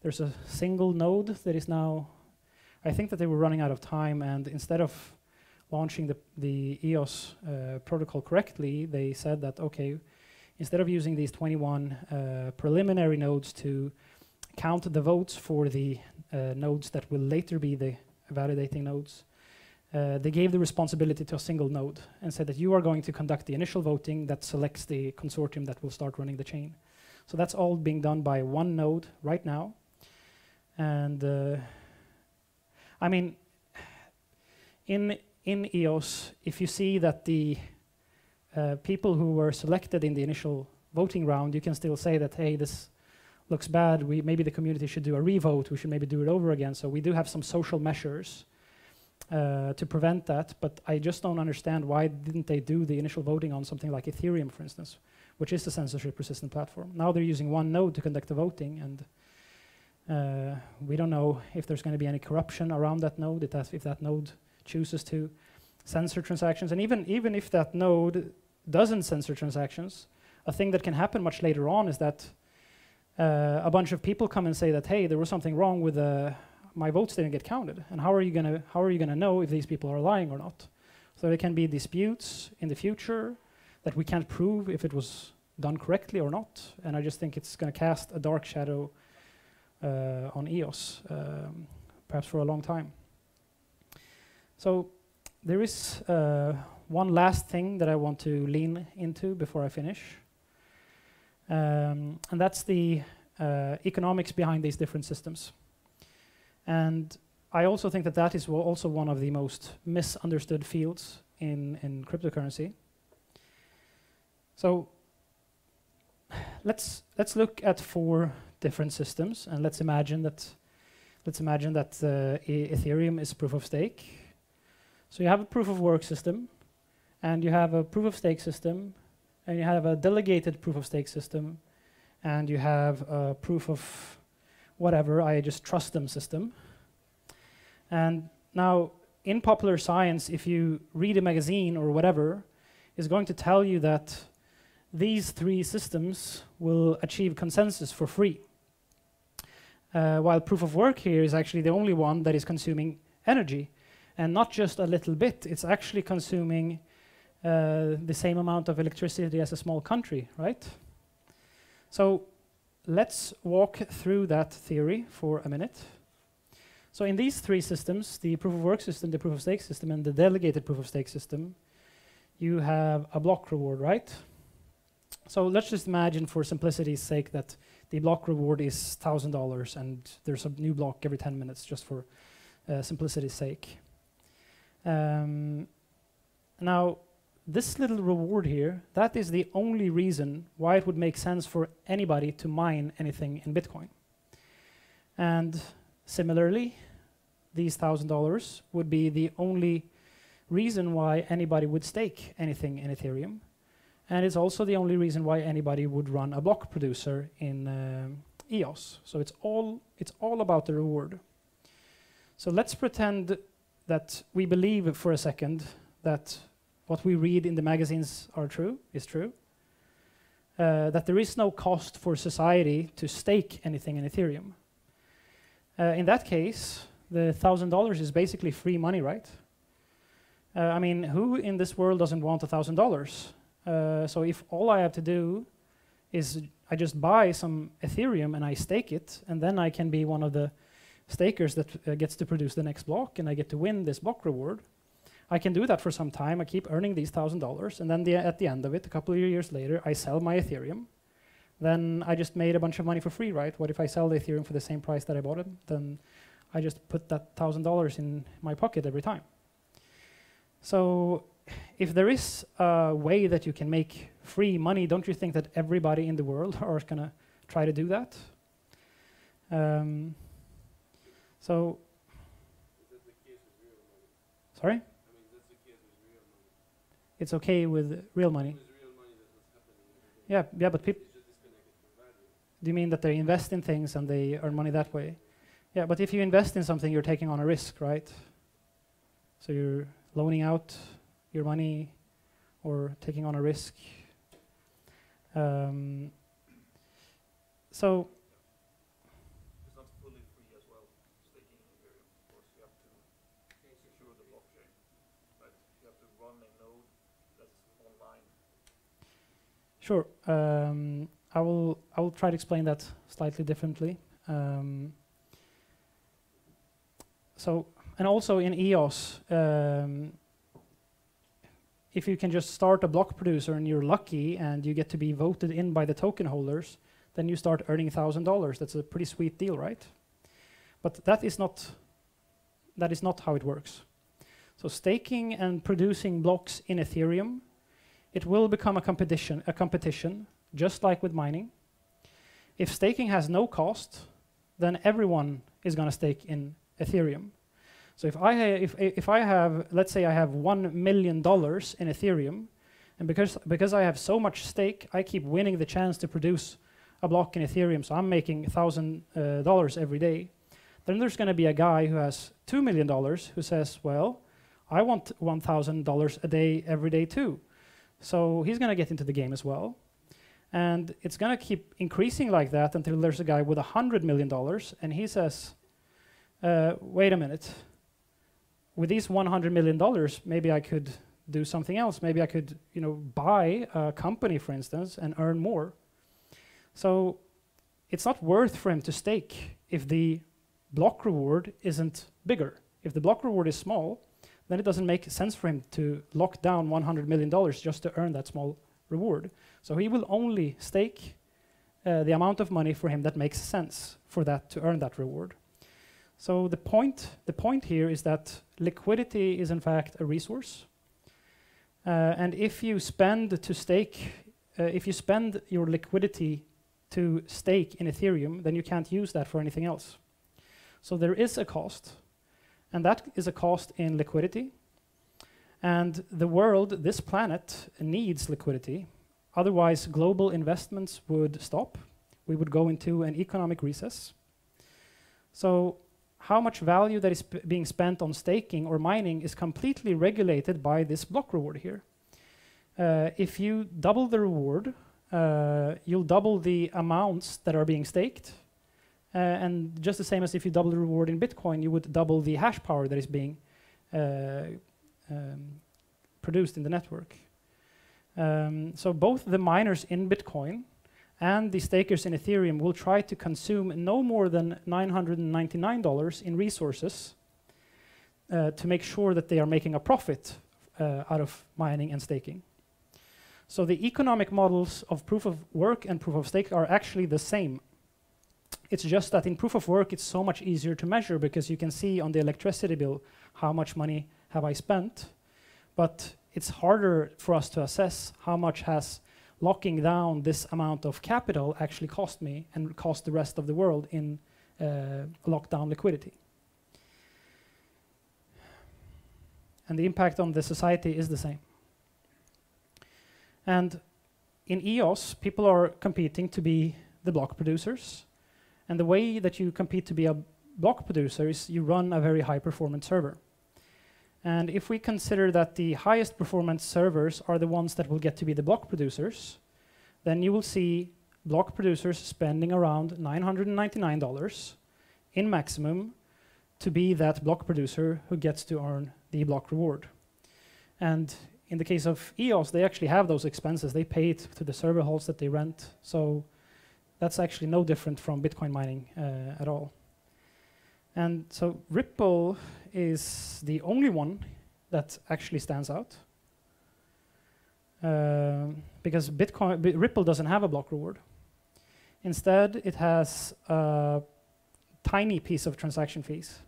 there's a single node that is now, I think that they were running out of time, and instead of launching the EOS protocol correctly, they said that, okay, instead of using these 21 preliminary nodes to count the votes for the nodes that will later be the validating nodes, they gave the responsibility to a single node and said that you are going to conduct the initial voting that selects the consortium that will start running the chain. So that's all being done by one node right now. And I mean, in EOS, if you see that the people who were selected in the initial voting round, you can still say that, hey, this looks bad, maybe the community should do a revote, we should maybe do it over again. So we do have some social measures to prevent that, but I just don't understand why didn't they do the initial voting on something like Ethereum, for instance, which is a censorship-resistant platform. Now they're using one node to conduct the voting, and we don't know if there's going to be any corruption around that node, if that node chooses to censor transactions. And even if that node doesn't censor transactions, a thing that can happen much later on is that a bunch of people come and say that, hey, there was something wrong with my votes didn't get counted. And how are you gonna know if these people are lying or not? So there can be disputes in the future that we can't prove if it was done correctly or not. And I just think it's going to cast a dark shadow on EOS, perhaps for a long time. So there is one last thing that I want to lean into before I finish. And that's the economics behind these different systems. And I also think that that is also one of the most misunderstood fields in cryptocurrency. So let's look at 4 different systems, and let's imagine that Ethereum is proof of stake. So you have a proof of work system, and you have a proof of stake system, and you have a delegated proof of stake system, and you have a proof of whatever, I just trust them system. And now, in popular science, if you read a magazine or whatever, is going to tell you that these 3 systems will achieve consensus for free. While proof of work here is actually the only one that is consuming energy. And not just a little bit, it's actually consuming the same amount of electricity as a small country, right? So let's walk through that theory for a minute. So in these 3 systems, the proof of work system, the proof of stake system, and the delegated proof of stake system, you have a block reward, right? So let's just imagine, for simplicity's sake, that the block reward is $1,000 and there's a new block every 10 minutes, just for simplicity's sake. Now, this little reward here, that is the only reason why it would make sense for anybody to mine anything in Bitcoin. And similarly, these $1,000 would be the only reason why anybody would stake anything in Ethereum. And it's also the only reason why anybody would run a block producer in EOS. So it's all about the reward. So let's pretend that we believe for a second that what we read in the magazines is true. That there is no cost for society to stake anything in Ethereum. In that case, the $1,000 is basically free money, right? I mean, who in this world doesn't want $1,000? So if all I have to do is I just buy some Ethereum and I stake it, and then I can be one of the stakers that gets to produce the next block, and I get to win this block reward. I can do that for some time. I keep earning these $1,000, and then at the end of it, a couple of years later, I sell my Ethereum. Then I just made a bunch of money for free, right? What if I sell the Ethereum for the same price that I bought it? Then I just put that $1,000 in my pocket every time. So if there is a way that you can make free money, don't you think that everybody in the world are going to try to do that? So, sorry? I mean, that's the case with real money. It's okay with real money. With real money, that's what's happening. Yeah, but people. Do you mean that they invest in things and they earn money that way? Yeah, but if you invest in something, you're taking on a risk, right? So you're loaning out your money or taking on a risk. So it's not fully free as well, staking in Ethereum. Of course, you have to secure the blockchain, but you have to run a node that's online. Sure. I will try to explain that slightly differently. So, and also in EOS, if you can just start a block producer and you're lucky and you get to be voted in by the token holders, then you start earning $1,000. That's a pretty sweet deal, right? But that is not how it works. So staking and producing blocks in Ethereum, it will become a competition, just like with mining. If staking has no cost, then everyone is going to stake in Ethereum. So if I have, let's say I have $1 million in Ethereum, and because I have so much stake, I keep winning the chance to produce a block in Ethereum, so I'm making $1,000 every day. Then there's going to be a guy who has $2 million who says, well, I want $1,000 a day every day too. So he's going to get into the game as well. And it's going to keep increasing like that until there's a guy with $100 million, and he says, wait a minute. With these $100 million, maybe I could do something else. Maybe I could, buy a company, for instance, and earn more. So it's not worth for him to stake if the block reward isn't bigger. If the block reward is small, then it doesn't make sense for him to lock down $100 million just to earn that small reward. So he will only stake the amount of money for him that makes sense for that to earn that reward. So the point here is that liquidity is in fact a resource, and if you spend your liquidity to stake in Ethereum, then you can't use that for anything else. So there is a cost, and that is a cost in liquidity. And the world, this planet, needs liquidity. Otherwise, global investments would stop. We would go into an economic recess. So how much value that is being spent on staking or mining is completely regulated by this block reward here. If you double the reward, you'll double the amounts that are being staked. And just the same as if you double the reward in Bitcoin, you would double the hash power that is being produced in the network. So both the miners in Bitcoin and the stakers in Ethereum will try to consume no more than $999 in resources to make sure that they are making a profit out of mining and staking. So the economic models of proof of work and proof of stake are actually the same. It's just that in proof of work, it's so much easier to measure because you can see on the electricity bill how much money have I spent. But it's harder for us to assess how much has locking down this amount of capital actually cost me and cost the rest of the world in lockdown liquidity. And the impact on the society is the same. And in EOS, people are competing to be the block producers. And the way that you compete to be a block producer is you run a very high performance server. And if we consider that the highest performance servers are the ones that will get to be the block producers, then you will see block producers spending around $999 in maximum to be that block producer who gets to earn the block reward. And in the case of EOS, they actually have those expenses. They pay it to the server halls that they rent. So that's actually no different from Bitcoin mining at all. And so Ripple is the only one that actually stands out. Because Ripple doesn't have a block reward. Instead, it has a tiny piece of transaction fees.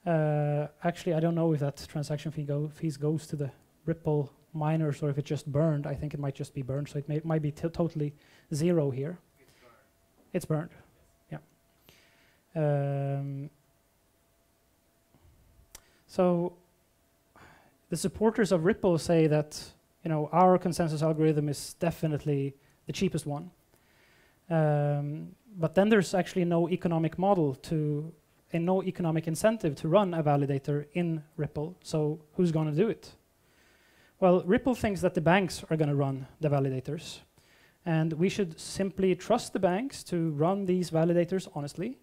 Actually, I don't know if that transaction fees goes to the Ripple miners or if it just burned. I think it might just be burned, so it might be totally zero here. It's burned. Yeah. So the supporters of Ripple say that our consensus algorithm is definitely the cheapest one. But then there's actually no economic model and no economic incentive to run a validator in Ripple. So who's going to do it? Well, Ripple thinks that the banks are going to run the validators. And we should simply trust the banks to run these validators honestly,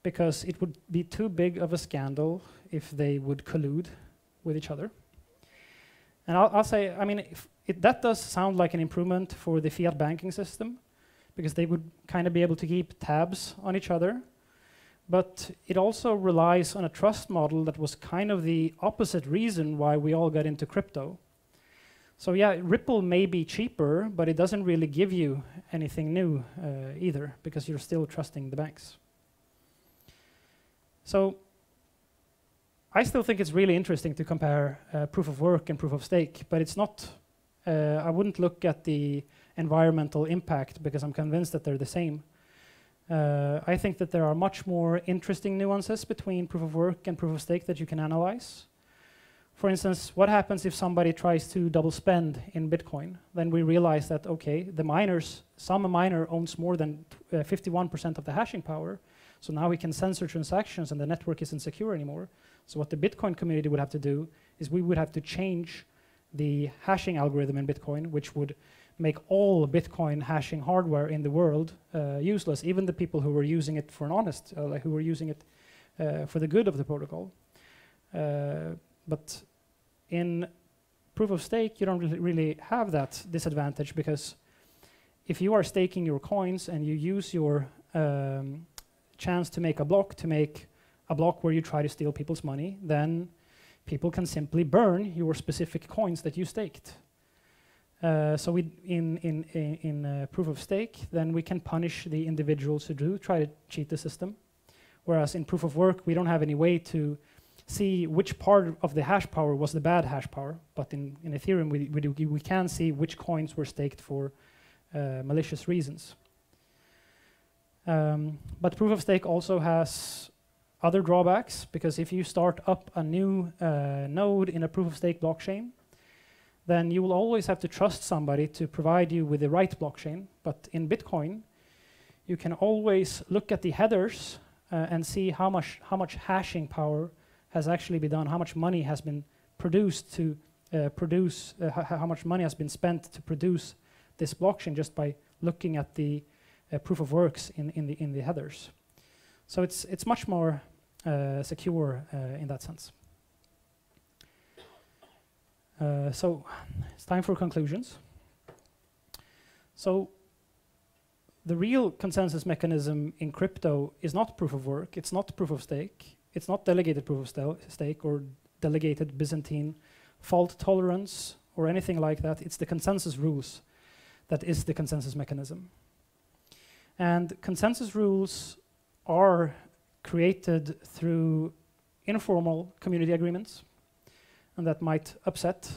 because it would be too big of a scandal if they would collude with each other. And I'll say, I mean, that does sound like an improvement for the fiat banking system, because they would kind of be able to keep tabs on each other. But it also relies on a trust model that was kind of the opposite reason why we all got into crypto. So yeah, Ripple may be cheaper, but it doesn't really give you anything new either, because you're still trusting the banks. So I still think it's really interesting to compare proof of work and proof of stake, but it's not, I wouldn't look at the environmental impact because I'm convinced that they're the same. I think that there are much more interesting nuances between proof of work and proof of stake that you can analyze. For instance, what happens if somebody tries to double spend in Bitcoin? Then we realize that, okay, some miner owns more than 51% of the hashing power. So now we can censor transactions and the network isn't secure anymore. So what the Bitcoin community would have to do is we would have to change the hashing algorithm in Bitcoin, which would make all Bitcoin hashing hardware in the world useless, even the people who were using it for an honest, who were using it for the good of the protocol. But in proof of stake, you don't really have that disadvantage, because if you are staking your coins and you use your chance to make a block where you try to steal people's money, then people can simply burn your specific coins that you staked. So in proof of stake, then we can punish the individuals who do try to cheat the system. Whereas in proof of work, we don't have any way to see which part of the hash power was the bad hash power. But in Ethereum, we can see which coins were staked for malicious reasons. But proof of stake also has other drawbacks, because if you start up a new node in a proof of stake blockchain, then you will always have to trust somebody to provide you with the right blockchain. But in Bitcoin, you can always look at the headers and see how much hashing power has actually been done, how much money has been produced to how much money has been spent to produce this blockchain, just by looking at the proof of works in the headers. So it's much more secure in that sense. So it's time for conclusions. So the real consensus mechanism in crypto is not proof of work, it's not proof of stake, it's not delegated proof of stake or delegated Byzantine fault tolerance or anything like that. It's the consensus rules that is the consensus mechanism. And consensus rules are created through informal community agreements. and that might upset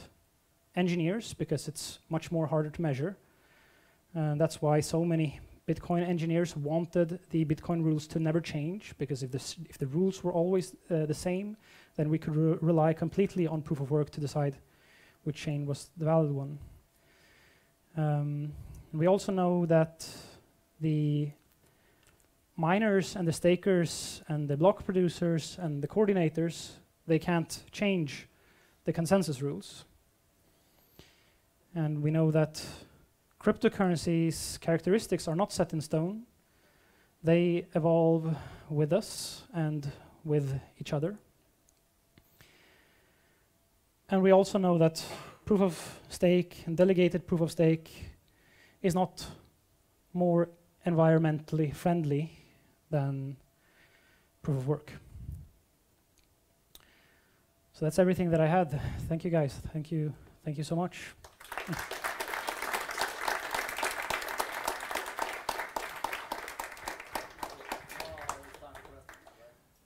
engineers because it's much more harder to measure. And that's why so many Bitcoin engineers wanted the Bitcoin rules to never change, because if the rules were always the same, then we could rely completely on proof of work to decide which chain was the valid one. We also know that the miners and the stakers and the block producers and the coordinators, they can't change the consensus rules. And we know that cryptocurrencies' characteristics are not set in stone. They evolve with us and with each other. And we also know that proof of stake and delegated proof of stake is not more environmentally friendly than proof of work. So that's everything that I had. Thank you, guys. Thank you so much.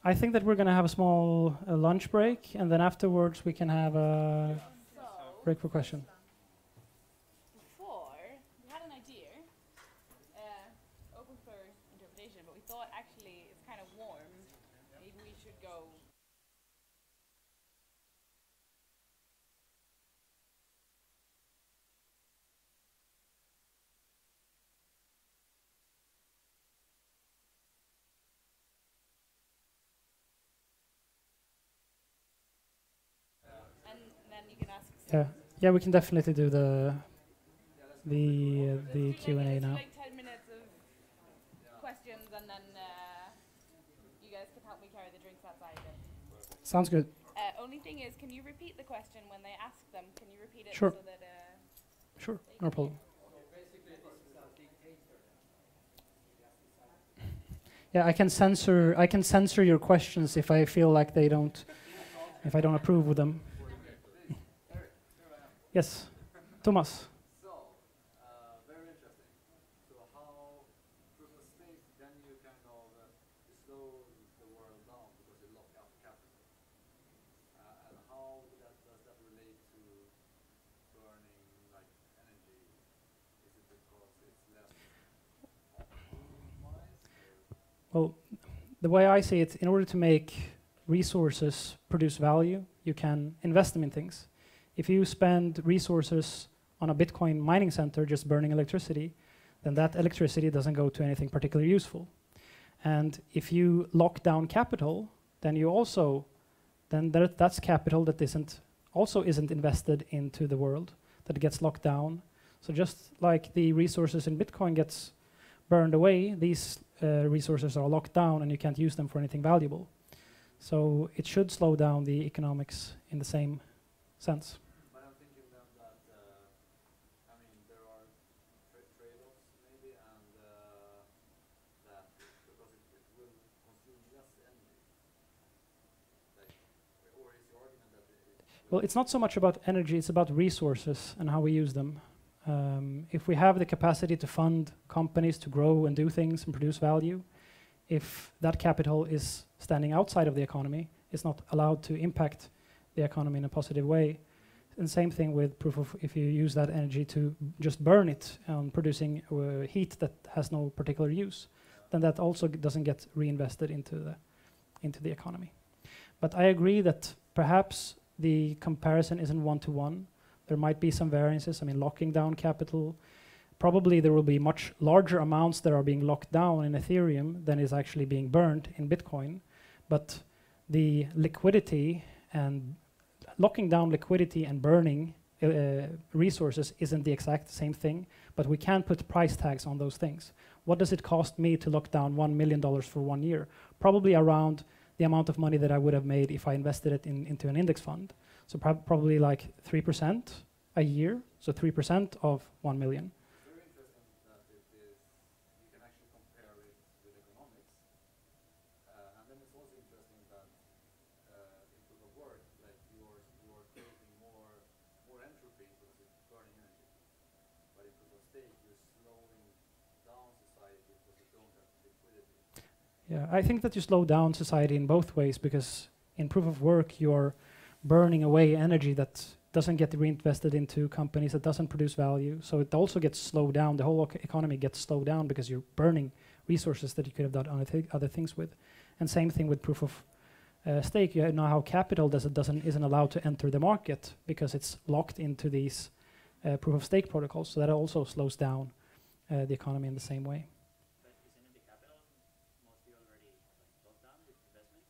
I think that we're going to have a small lunch break, and then afterwards we can have a break for question. Before, we had an idea, open for interpretation, but we thought actually it's kind of warm. Maybe we should go. And then you can ask. Yeah, we can definitely do the Q&A now. Like 10 minutes of questions, and then you guys can help me carry the drinks outside. Sounds good. Only thing is, can you repeat the question when they ask them? Can you repeat it Sure. so that? Sure, no problem. Yeah, I can censor your questions if I feel like if I don't approve with them. Yes, Thomas. So, very interesting. So how proof of stake, then you kind of slow the world down because you lock up capital. And how does that relate to burning like energy? Is it because it's less wise? Well, the way I see it, in order to make resources produce value, you can invest them in things. If you spend resources on a Bitcoin mining center just burning electricity, then that electricity doesn't go to anything particularly useful. And if you lock down capital, then that's capital that isn't invested into the world, that gets locked down. So just like the resources in Bitcoin gets burned away, these resources are locked down and you can't use them for anything valuable. So it should slow down the economics in the same sense. But I'm thinking then that, I mean, there are trade-offs maybe, and that because it will consume less energy. Like, or is the argument that Well, it's not so much about energy, it's about resources and how we use them. If we have the capacity to fund companies to grow and do things and produce value, if that capital is standing outside of the economy, it's not allowed to impact the economy in a positive way. And same thing with proof of, if you use that energy to just burn it on producing heat that has no particular use, then that also doesn't get reinvested into the economy. But I agree that perhaps the comparison isn't one-to-one. There might be some variances. I mean, locking down capital, probably there will be much larger amounts that are being locked down in Ethereum than is actually being burned in Bitcoin. But the liquidity and locking down liquidity and burning resources isn't the exact same thing, but we can put price tags on those things. What does it cost me to lock down $1 million for 1 year? Probably around the amount of money that I would have made if I invested it into an index fund. So probably like 3% a year, so 3% of 1 million. very interesting that it is, you can actually compare it with economics. And then it's also interesting that in proof of work, like you're creating more entropy because it's burning energy. But in proof of stake, you're slowing down society because you don't have liquidity. Yeah, I think that you slow down society in both ways, because in proof of work you're burning away energy that doesn't get reinvested into companies, that doesn't produce value. So it also gets slowed down. The whole economy gets slowed down because you're burning resources that you could have done other things with. And same thing with proof of stake. You know how capital isn't allowed to enter the market because it's locked into these proof of stake protocols. So that also slows down the economy in the same way. But isn't the capital mostly already locked down with investments?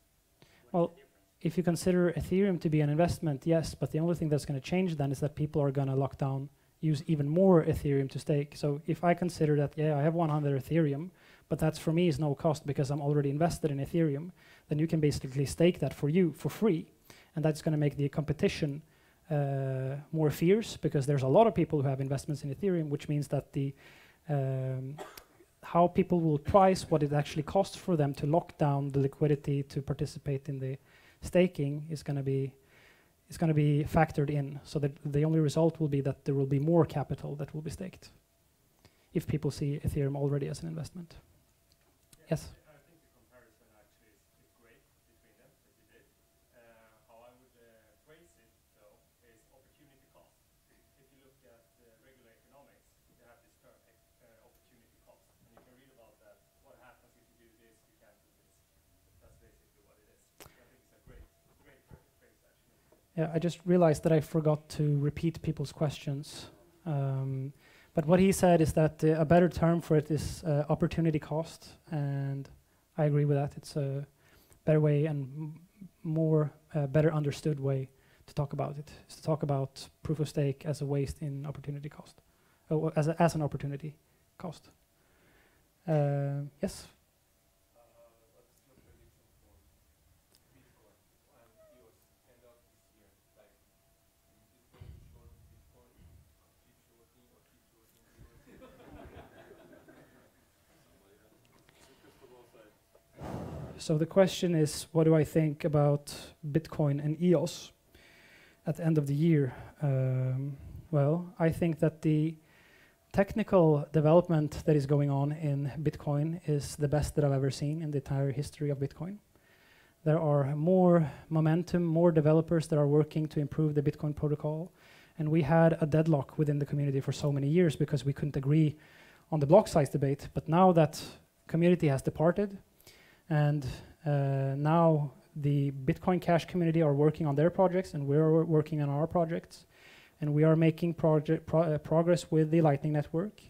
Well, if you consider Ethereum to be an investment, yes, but the only thing that's going to change then is that people are going to use even more Ethereum to stake. So if I consider that, yeah, I have 100 Ethereum, but that's for me is no cost because I'm already invested in Ethereum, then you can basically stake that for you for free. And that's going to make the competition more fierce because there's a lot of people who have investments in Ethereum, which means that the how people will price what it actually costs for them to lock down the liquidity to participate in the staking is going to be factored in, so that the only result will be that there will be more capital that will be staked if people see Ethereum already as an investment. Yes? I think the comparison actually is great between them that you did. How I would phrase it though is opportunity cost. If you look at regular economics, you have this term opportunity cost, and you can read about that. What happens if you do this, you can't do this. That's basically what it is. I think it's a great phrase actually. Yeah, I just realized that I forgot to repeat people's questions. But what he said is that a better term for it is opportunity cost, and I agree with that. It's a better way and more better understood way to talk about it. Is to talk about proof of stake as a waste in opportunity cost, as an opportunity cost. Yes. So the question is, what do I think about Bitcoin and EOS at the end of the year? Well, I think that the technical development that is going on in Bitcoin is the best that I've ever seen in the entire history of Bitcoin. There are more momentum, more developers that are working to improve the Bitcoin protocol. And we had a deadlock within the community for so many years because we couldn't agree on the block size debate. But now that community has departed, and now the Bitcoin Cash community are working on their projects, and we're working on our projects. And we are making progress with the Lightning Network.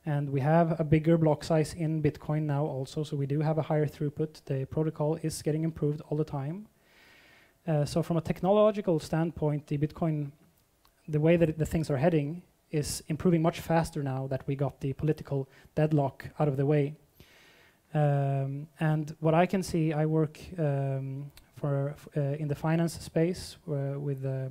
And we have a bigger block size in Bitcoin now also, so we do have a higher throughput. The protocol is getting improved all the time. So from a technological standpoint, the Bitcoin, the way that the things are heading is improving much faster now that we got the political deadlock out of the way. And what I can see, I work in the finance space with a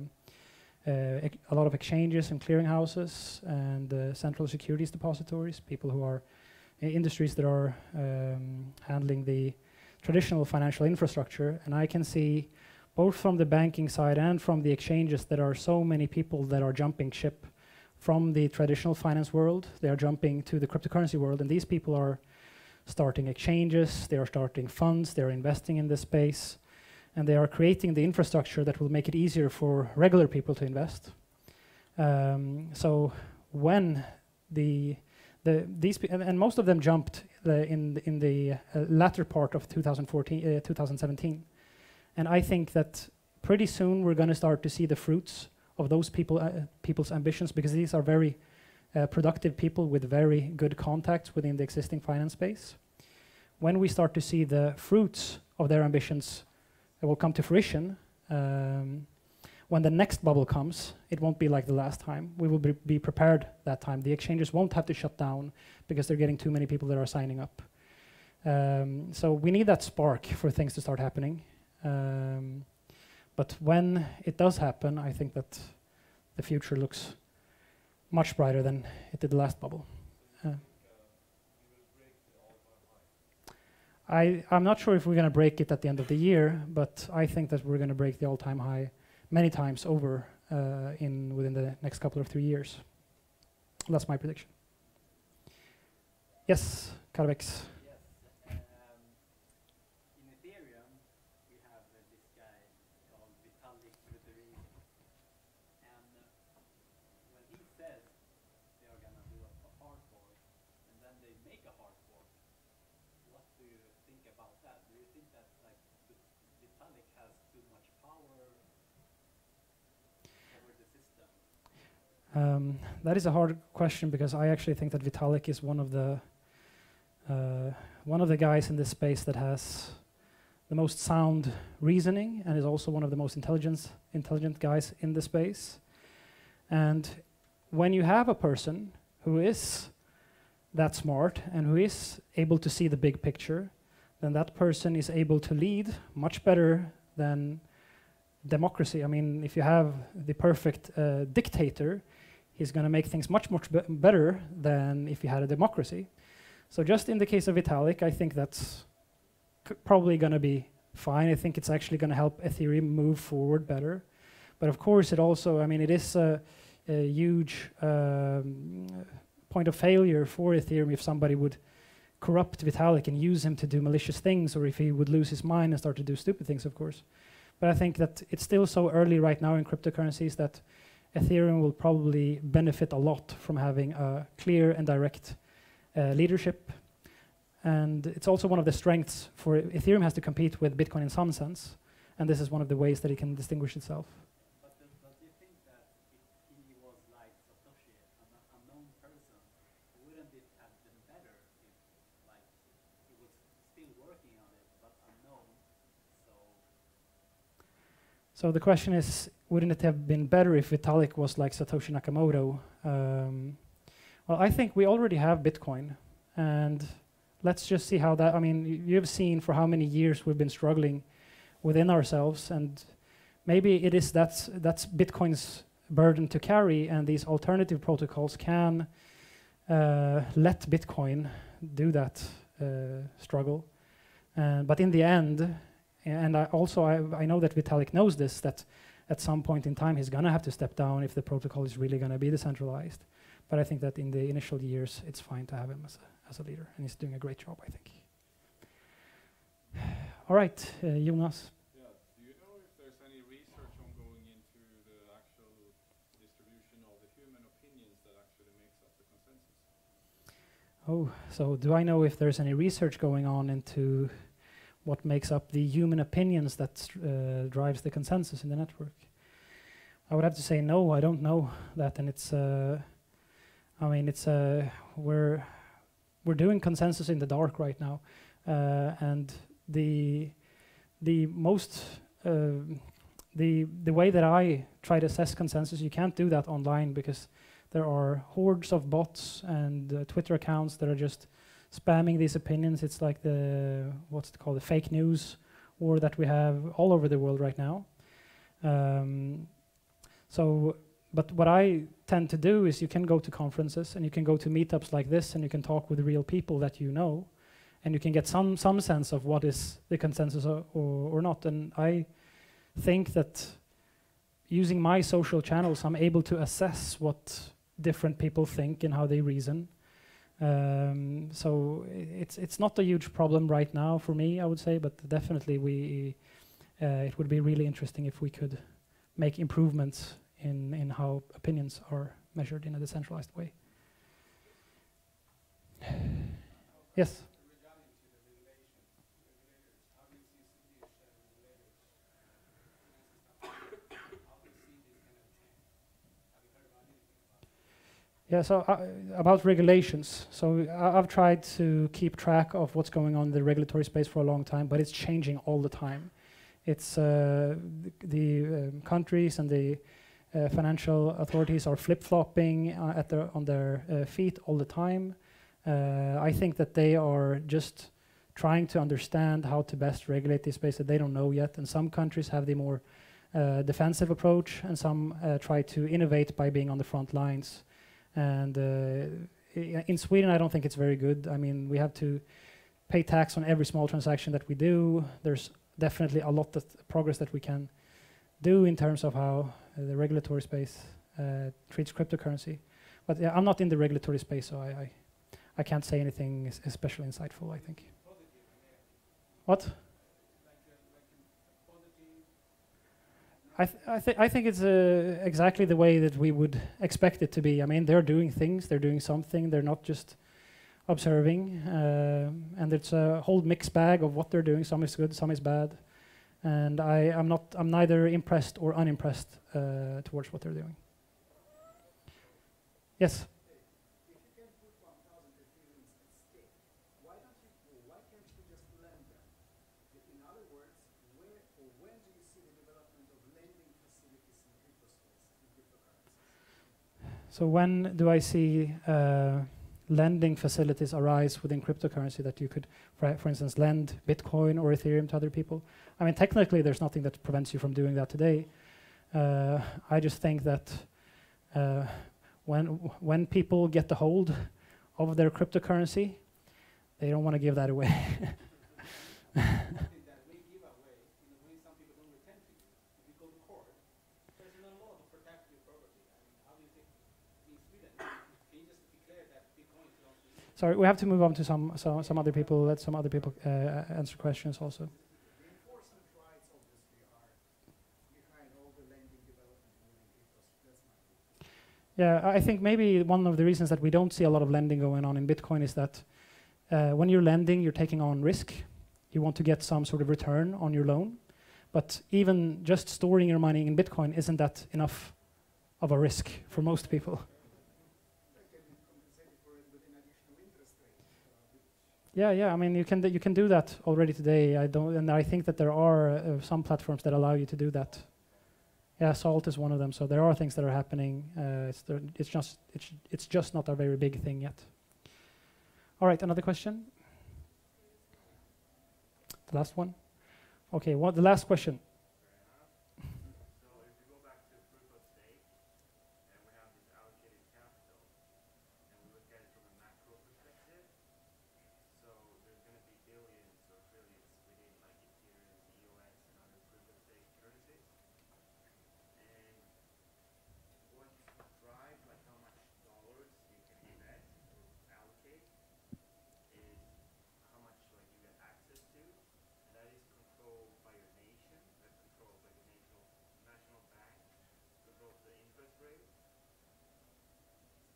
lot of exchanges and clearinghouses and central securities depositories, people who are industries that are handling the traditional financial infrastructure. And I can see both from the banking side and from the exchanges that are so many people that are jumping ship from the traditional finance world. They are jumping to the cryptocurrency world, and these people are starting exchanges, they are starting funds, they are investing in this space, and they are creating the infrastructure that will make it easier for regular people to invest. So when and most of them jumped in the latter part of 2017, and I think that pretty soon we're going to start to see the fruits of those people's ambitions, because these are very productive people with very good contacts within the existing finance space. When we start to see the fruits of their ambitions that will come to fruition, when the next bubble comes, it won't be like the last time. We will be prepared that time. The exchanges won't have to shut down because they're getting too many people that are signing up. So we need that spark for things to start happening. But when it does happen, I think that the future looks much brighter than it did the last bubble. I'm not sure if we're going to break it at the end of the year, but I think that we're going to break the all-time high many times over within the next couple of 3 years. That's my prediction. Yes, Karvex. Yes. In Ethereum, we have this guy called Vitalik with the That is a hard question because I actually think that Vitalik is one of the guys in this space that has the most sound reasoning and is also one of the most intelligent guys in the space. And when you have a person who is that smart and who is able to see the big picture, then that person is able to lead much better than democracy. I mean, if you have the perfect dictator, he's going to make things much better than if you had a democracy. So just in the case of Vitalik, I think that's probably going to be fine. I think it's actually going to help Ethereum move forward better. But of course, it also, I mean, it is a huge point of failure for Ethereum if somebody would corrupt Vitalik and use him to do malicious things, or if he would lose his mind and start to do stupid things, of course. But I think that it's still so early right now in cryptocurrencies that Ethereum will probably benefit a lot from having a clear and direct leadership. And it's also one of the strengths for Ethereum has to compete with Bitcoin in some sense. And this is one of the ways that it can distinguish itself. But do you think that if he was like Satoshi, an unknown person, wouldn't it have been better if like he was still working on it but unknown? So the question is, wouldn't it have been better if Vitalik was like Satoshi Nakamoto? Well, I think we already have Bitcoin, and let's just see how that, I mean, you've seen for how many years we've been struggling within ourselves, and maybe it is that's Bitcoin's burden to carry, and these alternative protocols can let Bitcoin do that struggle. But in the end, and I know that Vitalik knows this, that at some point in time he's gonna have to step down if the protocol is really gonna be decentralized. But I think that in the initial years, it's fine to have him as a leader, and he's doing a great job, I think. All right, Jonas. Yeah, do you know if there's any research ongoing into the actual distribution of the human opinions that actually makes up the consensus? Oh, so do I know if there's any research going on into what makes up the human opinions that drives the consensus in the network? I would have to say no, I don't know that, and it's I mean, it's we're doing consensus in the dark right now, and the way that I try to assess consensus, you can't do that online because there are hordes of bots and Twitter accounts that are just spamming these opinions. It's like the what's it called, the fake news war that we have all over the world right now. But what I tend to do is you can go to conferences and you can go to meetups like this and you can talk with real people that you know, and you can get some sense of what is the consensus or not. And I think that using my social channels, I'm able to assess what different people think and how they reason. So it's not a huge problem right now for me, I would say, but definitely it would be really interesting if we could make improvements in how opinions are measured in a decentralized way. Yes? Regarding to the regulators, how do you see Swedish regulators? How do you see this kind of change? Have you heard about anything about it? Yeah, so about regulations. So I've tried to keep track of what's going on in the regulatory space for a long time, but it's changing all the time. It's the countries and the financial authorities are flip-flopping on their feet all the time. I think that they are just trying to understand how to best regulate this space that they don't know yet. And some countries have the more defensive approach, and some try to innovate by being on the front lines. And in Sweden, I don't think it's very good. I mean, we have to pay tax on every small transaction that we do. There's definitely a lot of progress that we can do in terms of how the regulatory space treats cryptocurrency. But yeah, I'm not in the regulatory space, so I can't say anything especially insightful, I think. What? I think it's exactly the way that we would expect it to be. I mean, they're doing things, they're doing something, they're not just observing, and it's a whole mixed bag of what they're doing. Some is good, some is bad, and I'm neither impressed or unimpressed towards what they're doing. Yes. If you can put 1,000 Ethereums at stake, why can't you just lend them? In other words, where or when do you see the development of lending facilities in crypto space, in cryptocurrencies? So when do I see lending facilities arise within cryptocurrency that you could, for instance, lend Bitcoin or Ethereum to other people? I mean, technically, there's nothing that prevents you from doing that today. I just think that when people get the hold of their cryptocurrency, they don't want to give that away. Something that we give away in a way some people don't return to you. If you go to court, there's no law to protect your property. I mean, how do you think in Sweden, can you just declare that Bitcoin belongs to you? Sorry, we have to move on to some other people. Let some other people answer questions also. The enforcement rights obviously are behind all the lending development within cryptos. That's my view. Yeah, I think maybe one of the reasons that we don't see a lot of lending going on in Bitcoin is that when you're lending, you're taking on risk. You want to get some sort of return on your loan. But even just storing your money in Bitcoin isn't that enough of a risk for most people. They can be compensated for it with an additional interest rate. Yeah. I mean, you can do that already today. And I think that there are some platforms that allow you to do that. Yeah, Salt is one of them. So there are things that are happening. It's just not a very big thing yet. All right, another question. The last one. Okay, the last question. So if you go back to proof of stake, and we have this allocated capital, and we look at it from a macro perspective, so there's going to be billions or trillions within like Ethereum, EOS, and other proof of stake currencies. And what drives like how much dollars you can invest or allocate is how much like you get access to, and that is controlled by your nation. That's controlled by the national bank, controls the interest rate.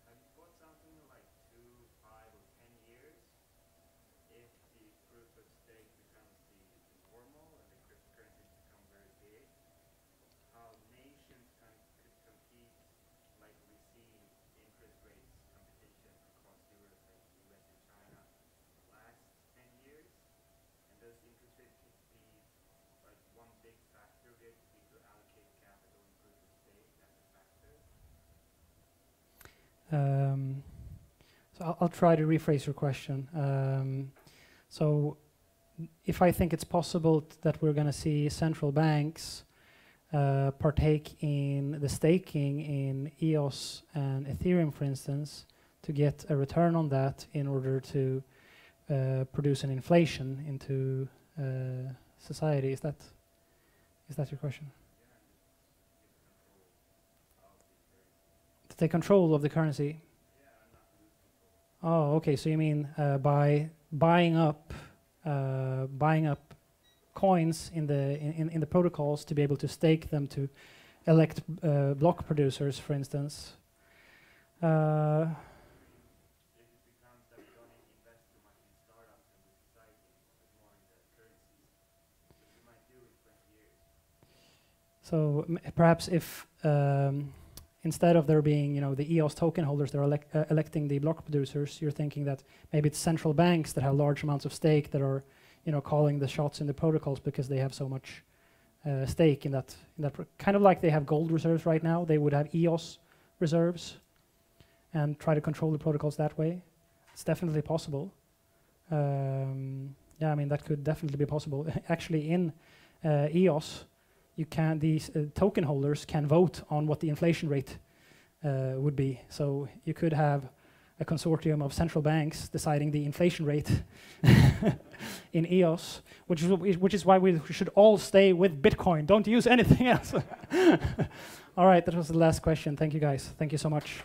Have you thought something like 2, 5, or 10 years if the proof of stake becomes the normal and the cryptocurrencies become very big? How nations could compete, like we see interest rates competition across Europe, like US and China, last 10 years? And does interest rate be like one big factor here to be to allocate capital and proof of stake as a factor? So I'll try to rephrase your question. So if I think it's possible that we're going to see central banks partake in the staking in EOS and Ethereum, for instance, to get a return on that in order to produce an inflation into society. Is that your question? To take control of the currency. Oh, okay. So you mean by buying up coins in the protocols to be able to stake them to elect block producers, for instance. If it becomes that we don't invest too much in startups and the society, but more in the currencies, which we might do in 20 years. So perhaps if instead of there being, the EOS token holders that are electing the block producers, you're thinking that maybe it's central banks that have large amounts of stake that are, calling the shots in the protocols because they have so much stake in that. Kind of like they have gold reserves right now, they would have EOS reserves and try to control the protocols that way. It's definitely possible. Yeah, I mean, that could definitely be possible. Actually, in EOS, these token holders can vote on what the inflation rate would be. So you could have a consortium of central banks deciding the inflation rate in EOS, which is why we should all stay with Bitcoin. Don't use anything else. All right, that was the last question. Thank you, guys. Thank you so much.